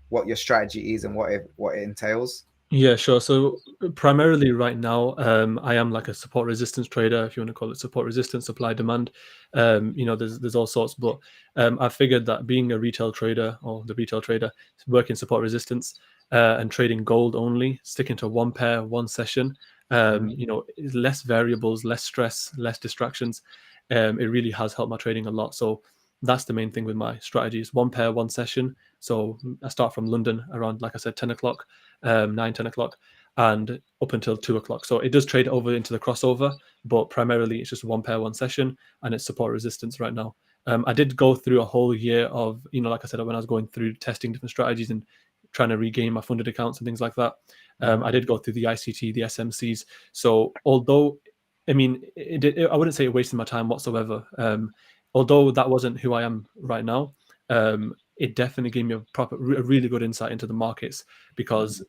S1: what your strategy is and what it entails.
S2: Yeah, sure. So primarily right now, I am like a support resistance trader, if you want to call it support resistance, supply demand. There's all sorts, but I figured that being a retail trader, or the retail trader, working support resistance and trading gold only, sticking to one pair, one session, less variables, less stress, less distractions. It really has helped my trading a lot. So that's the main thing with my strategy, is one pair, one session. So I start from London around, like I said, 10 o'clock. 9-10 o'clock, and up until 2 o'clock. So it does trade over into the crossover, but primarily it's just one pair, one session, and it's support resistance right now. I did go through a whole year of, like I said, when I was going through testing different strategies and trying to regain my funded accounts and things like that. I did go through the ICT, the SMCs. So although, I mean, I wouldn't say it wasted my time whatsoever. Although that wasn't who I am right now, it definitely gave me a really good insight into the markets, because,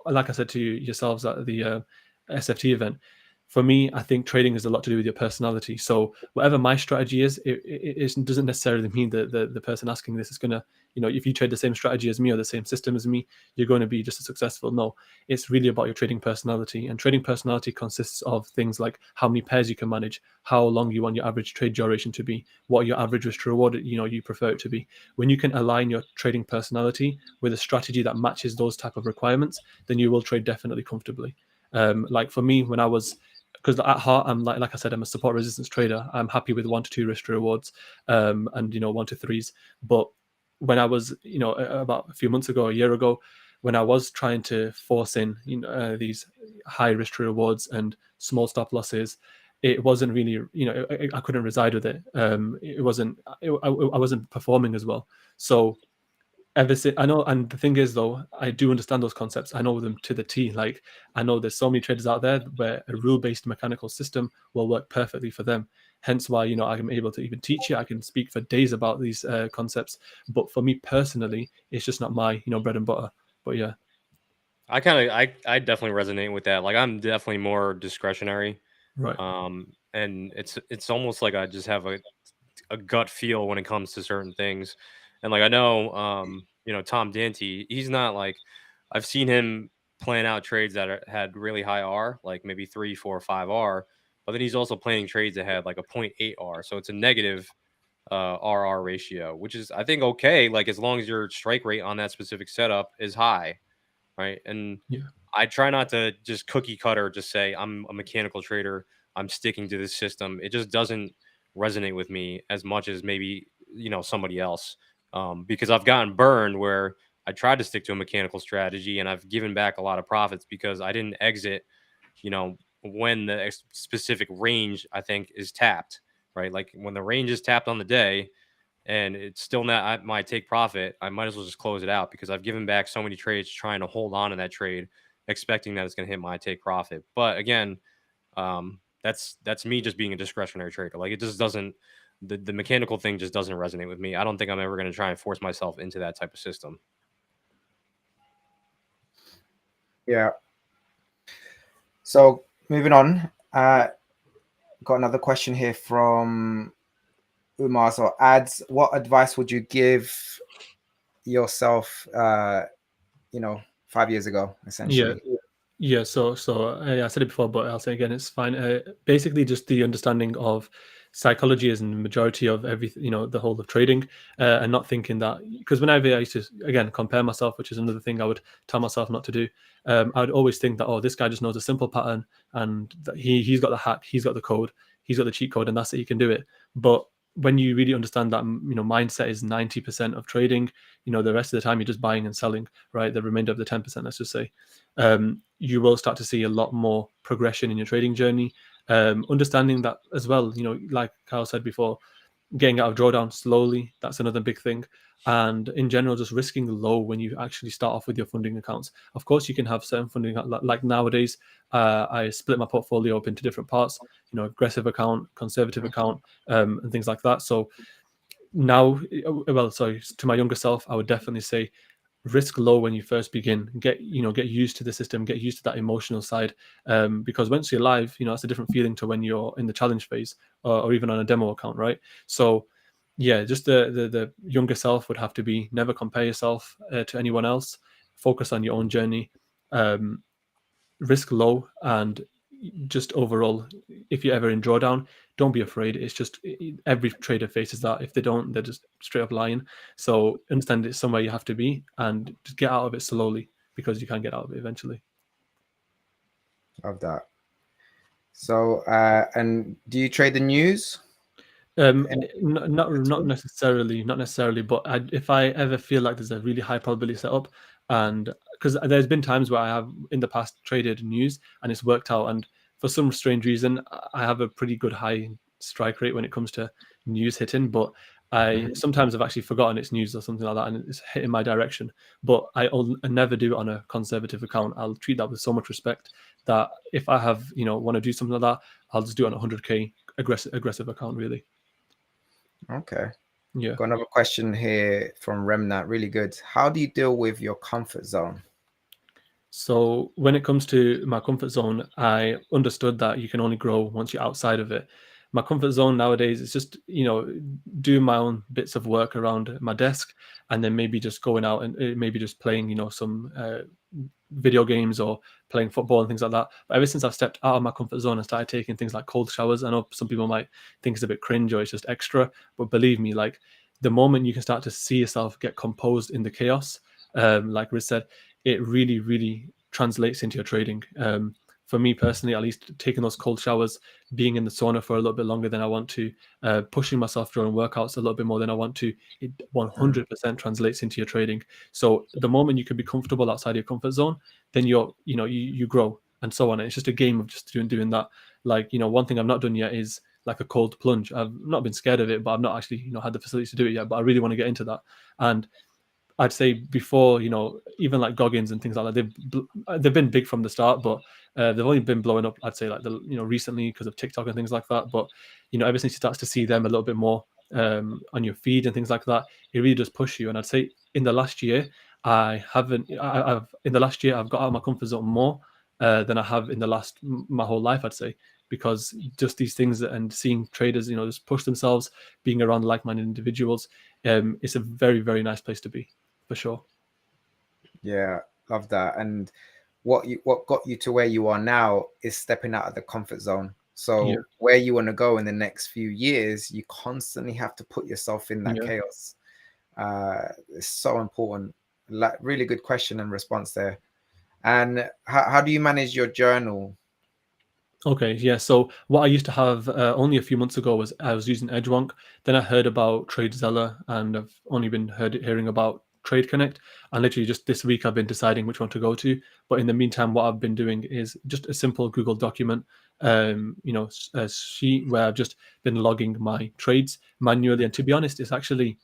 S2: like I said to yourselves at the SFT event, for me, I think trading is a lot to do with your personality. So whatever my strategy is, it doesn't necessarily mean that the person asking this is going to, if you trade the same strategy as me or the same system as me, you're going to be just as successful. No, it's really about your trading personality. And trading personality consists of things like how many pairs you can manage, how long you want your average trade duration to be, what your average risk to reward, you prefer it to be. When you can align your trading personality with a strategy that matches those type of requirements, then you will trade definitely comfortably. Like for me, when I was, because at heart, I'm like I said, I'm a support resistance trader. I'm happy with 1 to 2 risk to rewards, and 1 to 3s. But when I was, about a few months ago, a year ago, when I was trying to force in, these high risk to rewards and small stop losses, it wasn't really, I couldn't reside with it. I wasn't performing as well. So ever since, I know, and the thing is though, I do understand those concepts. I know them to the T. Like, I know there's so many traders out there where a rule-based mechanical system will work perfectly for them. Hence why, I'm able to even teach it. I can speak for days about these concepts. But for me personally, it's just not my, bread and butter. But yeah.
S3: I definitely resonate with that. Like, I'm definitely more discretionary.
S2: Right.
S3: And it's almost like I just have a gut feel when it comes to certain things. And like, I know, Tom Dante, he's not like, I've seen him plan out trades that had really high R, like maybe 3, 4, 5 R, but then he's also planning trades that had like a 0.8 R. So it's a negative RR ratio, which is, I think, okay. Like, as long as your strike rate on that specific setup is high, right? And
S2: Yeah.
S3: I try not to just cookie cutter, just say I'm a mechanical trader, I'm sticking to this system. It just doesn't resonate with me as much as maybe, somebody else. Because I've gotten burned where I tried to stick to a mechanical strategy and I've given back a lot of profits because I didn't exit, when the specific range, I think, is tapped, right? Like, when the range is tapped on the day and it's still not my take profit, I might as well just close it out because I've given back so many trades trying to hold on to that trade, expecting that it's going to hit my take profit. But again, that's me just being a discretionary trader. Like, it just doesn't, the mechanical thing just doesn't resonate with me. I don't think I'm ever going to try and force myself into that type of system.
S1: Yeah. So moving on, got another question here from Umar. So ads, what advice would you give yourself 5 years ago, essentially?
S2: Yeah, so I said it before, but I'll say again, it's fine. Basically, just the understanding of psychology is in the majority of everything, the whole of trading, and not thinking that, because whenever I used to, again, compare myself, which is another thing I would tell myself not to do, I would always think that, oh, this guy just knows a simple pattern and that he's got the hack, he's got the code, he's got the cheat code, and that's it, he can do it. But when you really understand that, mindset is 90% of trading, the rest of the time you're just buying and selling, right? The remainder of the 10%, let's just say, you will start to see a lot more progression in your trading journey. Understanding that as well, like Kyle said before, getting out of drawdown slowly, that's another big thing. And in general, just risking low when you actually start off with your funding accounts. Of course, you can have certain funding, like nowadays, I split my portfolio up into different parts, aggressive account, conservative account, and things like that. So now, to my younger self, I would definitely say risk low when you first begin. Get used to the system, get used to that emotional side, because once you're live, it's a different feeling to when you're in the challenge phase or even on a demo account, right? So yeah, just the younger self would have to be, never compare yourself to anyone else, focus on your own journey, risk low, and just overall, if you're ever in drawdown, don't be afraid. It's just, every trader faces that. If they don't, they're just straight up lying. So understand it's somewhere you have to be, and just get out of it slowly, because you can get out of it eventually.
S1: Love that. So and do you trade the news?
S2: Not necessarily, but if I ever feel like there's a really high probability setup, and because there's been times where I have in the past traded news and it's worked out, and for some strange reason I have a pretty good high strike rate when it comes to news hitting, but I sometimes have actually forgotten it's news or something like that and it's hitting my direction. But I'll never do it on a conservative account. I'll treat that with so much respect that if I have want to do something like that, I'll just do it on a 100k aggressive account, really.
S1: Okay.
S2: Yeah.
S1: Got another question here from Remnant. Really good. How do you deal with your comfort zone?
S2: So when it comes to my comfort zone, I understood that you can only grow once you're outside of it. My comfort zone nowadays is just, doing my own bits of work around my desk, and then maybe just going out and maybe just playing, some video games or playing football and things like that. But ever since I've stepped out of my comfort zone and started taking things like cold showers, I know some people might think it's a bit cringe or it's just extra, but believe me, like, the moment you can start to see yourself get composed in the chaos, like Riz said, it really, really translates into your trading. For me personally, at least, taking those cold showers, being in the sauna for a little bit longer than I want to, pushing myself during workouts a little bit more than I want to, it 100% translates into your trading. So the moment you can be comfortable outside your comfort zone, then you grow, and so on. And it's just a game of just doing that. Like, one thing I've not done yet is like a cold plunge. I've not been scared of it, but I've not actually, had the facilities to do it yet. But I really want to get into that. And I'd say before, even like Goggins and things like that, they've been big from the start, but they've only been blowing up, I'd say, like recently because of TikTok and things like that. But ever since you start to see them a little bit more on your feed and things like that, it really does push you. And I'd say in the last year, I've got out of my comfort zone more than I have in my whole life, I'd say, because just these things and seeing traders, just push themselves, being around like-minded individuals, it's a very, very nice place to be. For sure.
S1: Yeah, love that. And what got you to where you are now is stepping out of the comfort zone. So where you want to go in the next few years, you constantly have to put yourself in that chaos. It's so important. Like, really good question and response there. And how do you manage your journal?
S2: Okay, yeah. So what I used to have only a few months ago was I was using Edgewonk. Then I heard about TradeZella, and I've only been hearing about Trade Connect. And literally just this week, I've been deciding which one to go to. But in the meantime, what I've been doing is just a simple Google document, a sheet where I've just been logging my trades manually. And to be honest, it's actually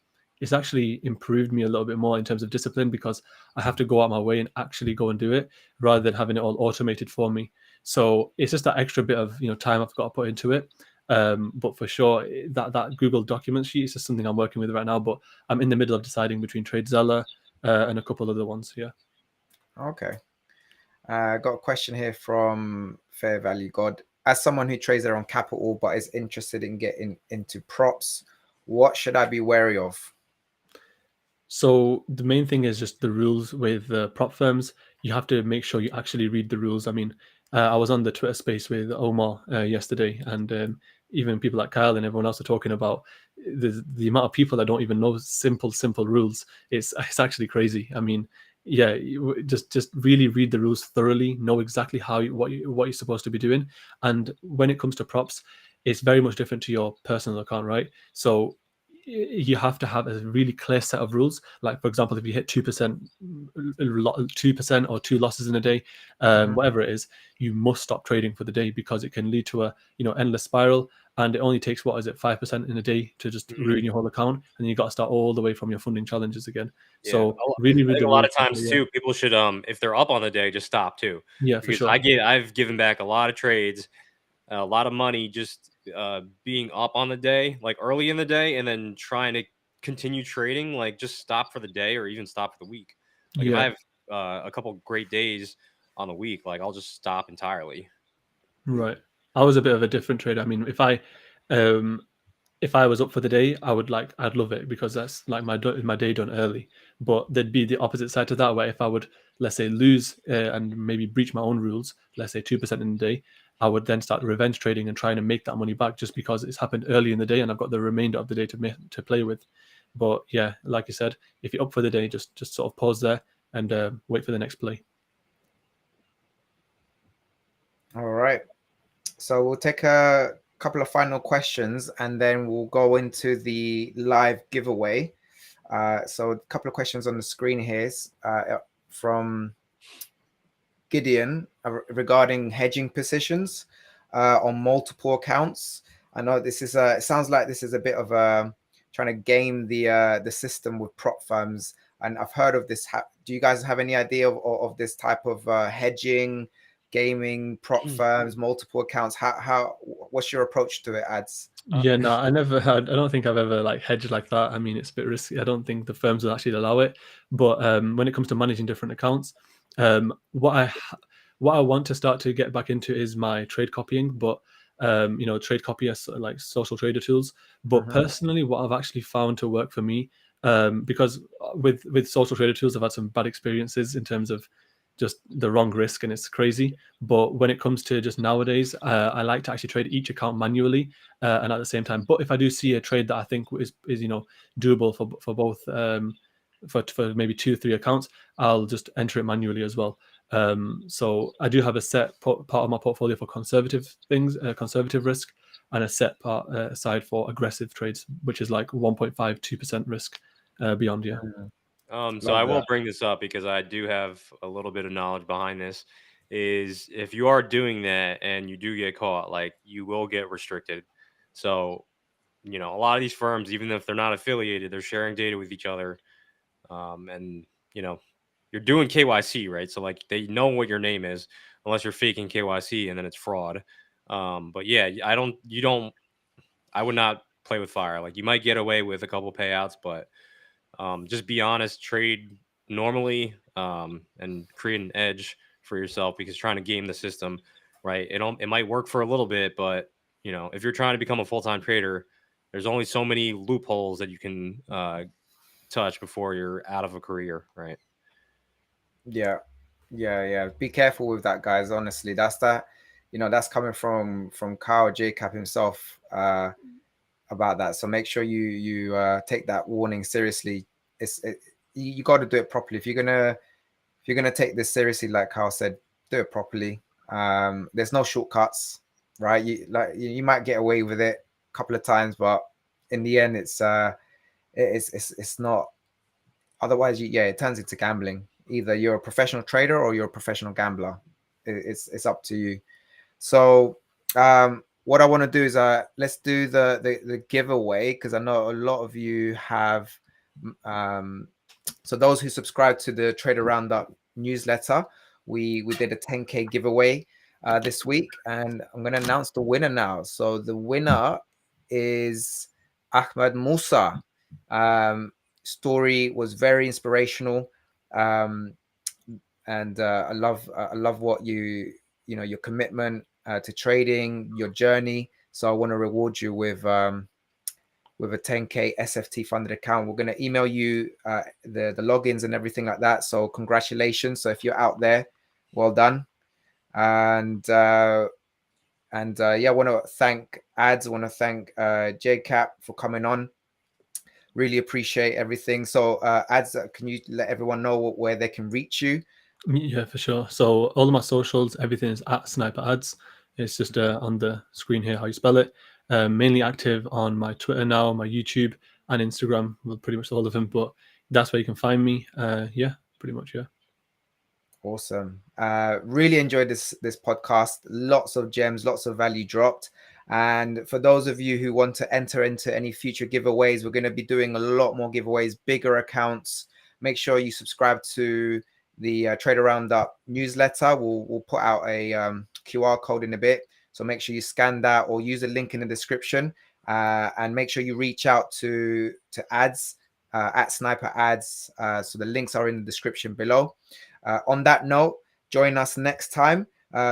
S2: improved me a little bit more in terms of discipline, because I have to go out my way and actually go and do it rather than having it all automated for me. So it's just that extra bit of time I've got to put into it. But for sure, that Google document sheet is just something I'm working with right now. But I'm in the middle of deciding between TradeZella and a couple other ones. Yeah.
S1: Okay. Got a question here from Fair Value God. As someone who trades their own capital but is interested in getting into props, what should I be wary of?
S2: So the main thing is just the rules with prop firms. You have to make sure you actually read the rules. I mean, I was on the Twitter space with Omar yesterday, and even people like Kyle and everyone else are talking about the amount of people that don't even know simple rules. It's actually crazy. I mean, yeah, just really read the rules thoroughly, know exactly what you're supposed to be doing. And when it comes to props, it's very much different to your personal account, right? So you have to have a really clear set of rules. Like, for example, if you hit 2%, 2% or 2 losses in a day, whatever it is, you must stop trading for the day, because it can lead to a endless spiral. And it only takes 5% in a day to just ruin your whole account, and you got to start all the way from your funding challenges again.
S3: Yeah.
S2: So really,
S3: I think a lot of times too, people should if they're up on the day, just stop too.
S2: Yeah, for sure.
S3: I've given back a lot of trades, a lot of money just being up on the day, like early in the day, and then trying to continue trading, like just stop for the day or even stop for the week. Like if I have a couple great days on the week, like I'll just stop entirely.
S2: Right. I was a bit of a different trader. I mean, if I was up for the day, I'd love it, because that's like my day done early. But there'd be the opposite side to that, where if I would, let's say, lose and maybe breach my own rules, let's say 2% in the day, I would then start revenge trading and trying to make that money back, just because it's happened early in the day and I've got the remainder of the day to play with. But yeah, like you said, if you're up for the day, just sort of pause there and wait for the next play.
S1: All right. So we'll take a couple of final questions and then we'll go into the live giveaway. So a couple of questions on the screen here from Gideon regarding hedging positions on multiple accounts. I know this is it sounds like this is a bit of a trying to game the system with prop firms, and I've heard of this. Do you guys have any idea of this type of hedging, gaming, prop firms, multiple accounts? What's your approach to it, Adz?
S2: Yeah, no, I don't think I've ever like hedged like that. I mean, it's a bit risky. I don't think the firms will actually allow it. But when it comes to managing different accounts, what I want to start to get back into is my trade copying, but trade copy as like social trader tools. But personally, what I've actually found to work for me, because with social trader tools, I've had some bad experiences in terms of just the wrong risk, and it's crazy. But when it comes to just nowadays, I like to actually trade each account manually and at the same time. But if I do see a trade that I think is doable for both for maybe 2-3 accounts, I'll just enter it manually as well. So I do have a set part of my portfolio for conservative things, conservative risk, and a set part aside for aggressive trades, which is like 1.5-2% risk beyond. Yeah.
S3: So I will bring this up because I do have a little bit of knowledge behind this. is if you are doing that and you do get caught, like, you will get restricted. So, a lot of these firms, even if they're not affiliated, they're sharing data with each other. And, you're doing KYC, right? So, like, they know what your name is, unless you're faking KYC, and then it's fraud. But yeah, I would not play with fire. Like, you might get away with a couple payouts, but just be honest, trade normally, and create an edge for yourself, because trying to game the system, right? It might work for a little bit, but if you're trying to become a full-time trader, there's only so many loopholes that you can touch before you're out of a career, right?
S1: Yeah. Be careful with that, guys. Honestly, that's that's coming from Kyle Jacob himself about that. So make sure you take that warning seriously. You got to do it properly. If you're gonna take this seriously, like Kyle said, do it properly. There's no shortcuts, right? You might get away with it a couple of times, but in the end, it's not. Otherwise, it turns into gambling. Either you're a professional trader or you're a professional gambler. It's up to you. So what I want to do is let's do the giveaway, because I know a lot of you have. So those who subscribe to the Trader Roundup newsletter, we did a 10K giveaway this week, and I'm going to announce the winner now. So the winner is Ahmed Musa. Story was very inspirational, and I love what your commitment to trading, your journey. So I want to reward you with a 10K SFT funded account. We're going to email you the logins and everything like that. So congratulations. So if you're out there, well done. And I want to thank Ads. I want to thank JCap for coming on. Really appreciate everything. So Ads, can you let everyone know where they can reach you?
S2: Yeah, for sure. So all of my socials, everything is at SniperAdz. It's just on the screen here how you spell it. Mainly active on my Twitter now, my YouTube, and Instagram. Well, pretty much all of them, but that's where you can find me. Yeah, pretty much. Yeah.
S1: Awesome. Really enjoyed this podcast. Lots of gems, lots of value dropped. And for those of you who want to enter into any future giveaways, we're going to be doing a lot more giveaways, bigger accounts. Make sure you subscribe to the Trader Roundup newsletter. We'll put out a QR code in a bit. So make sure you scan that or use a link in the description. And make sure you reach out to Ads at SniperAdz. So the links are in the description below. On that note, join us next time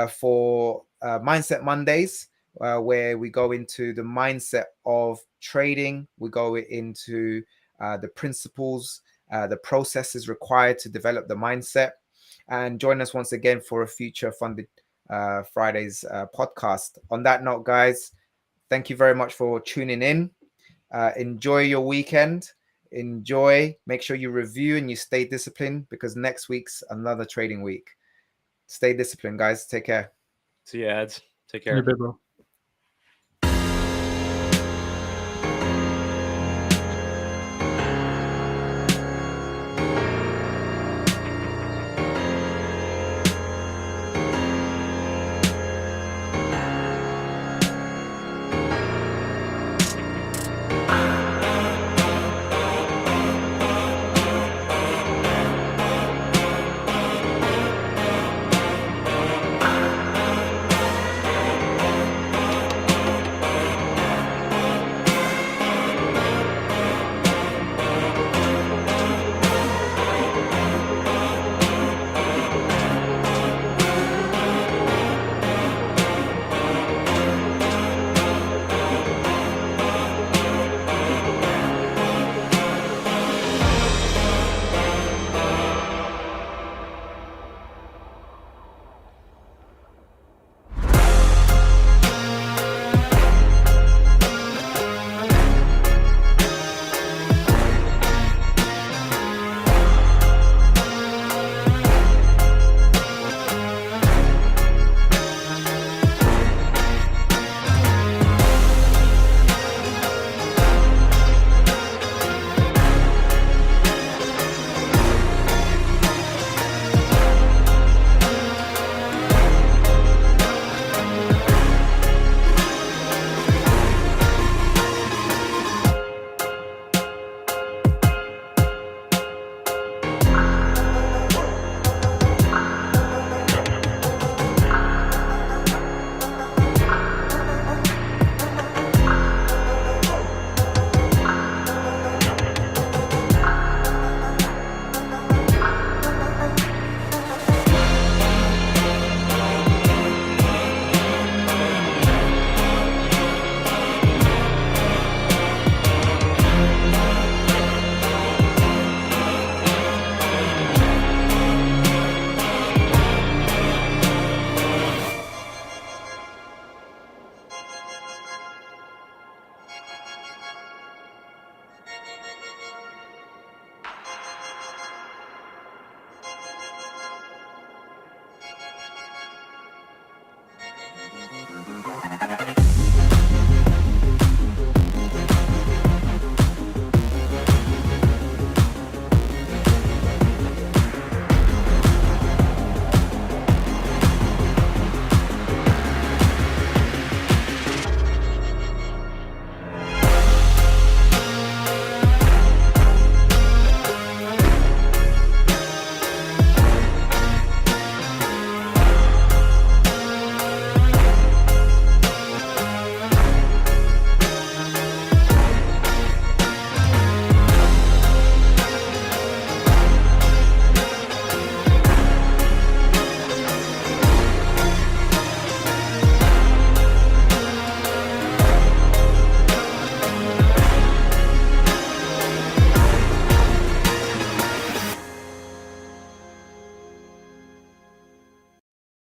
S1: for Mindset Mondays, where we go into the mindset of trading. We go into the principles, the processes required to develop the mindset. And join us once again for a future Funded Fridays podcast. On that note, guys, thank you very much for tuning in. Enjoy your weekend. Make sure you review and you stay disciplined, because next week's another trading week. Stay disciplined, guys. Take care.
S3: See you, Ads. Take care.
S2: In a bit, bro.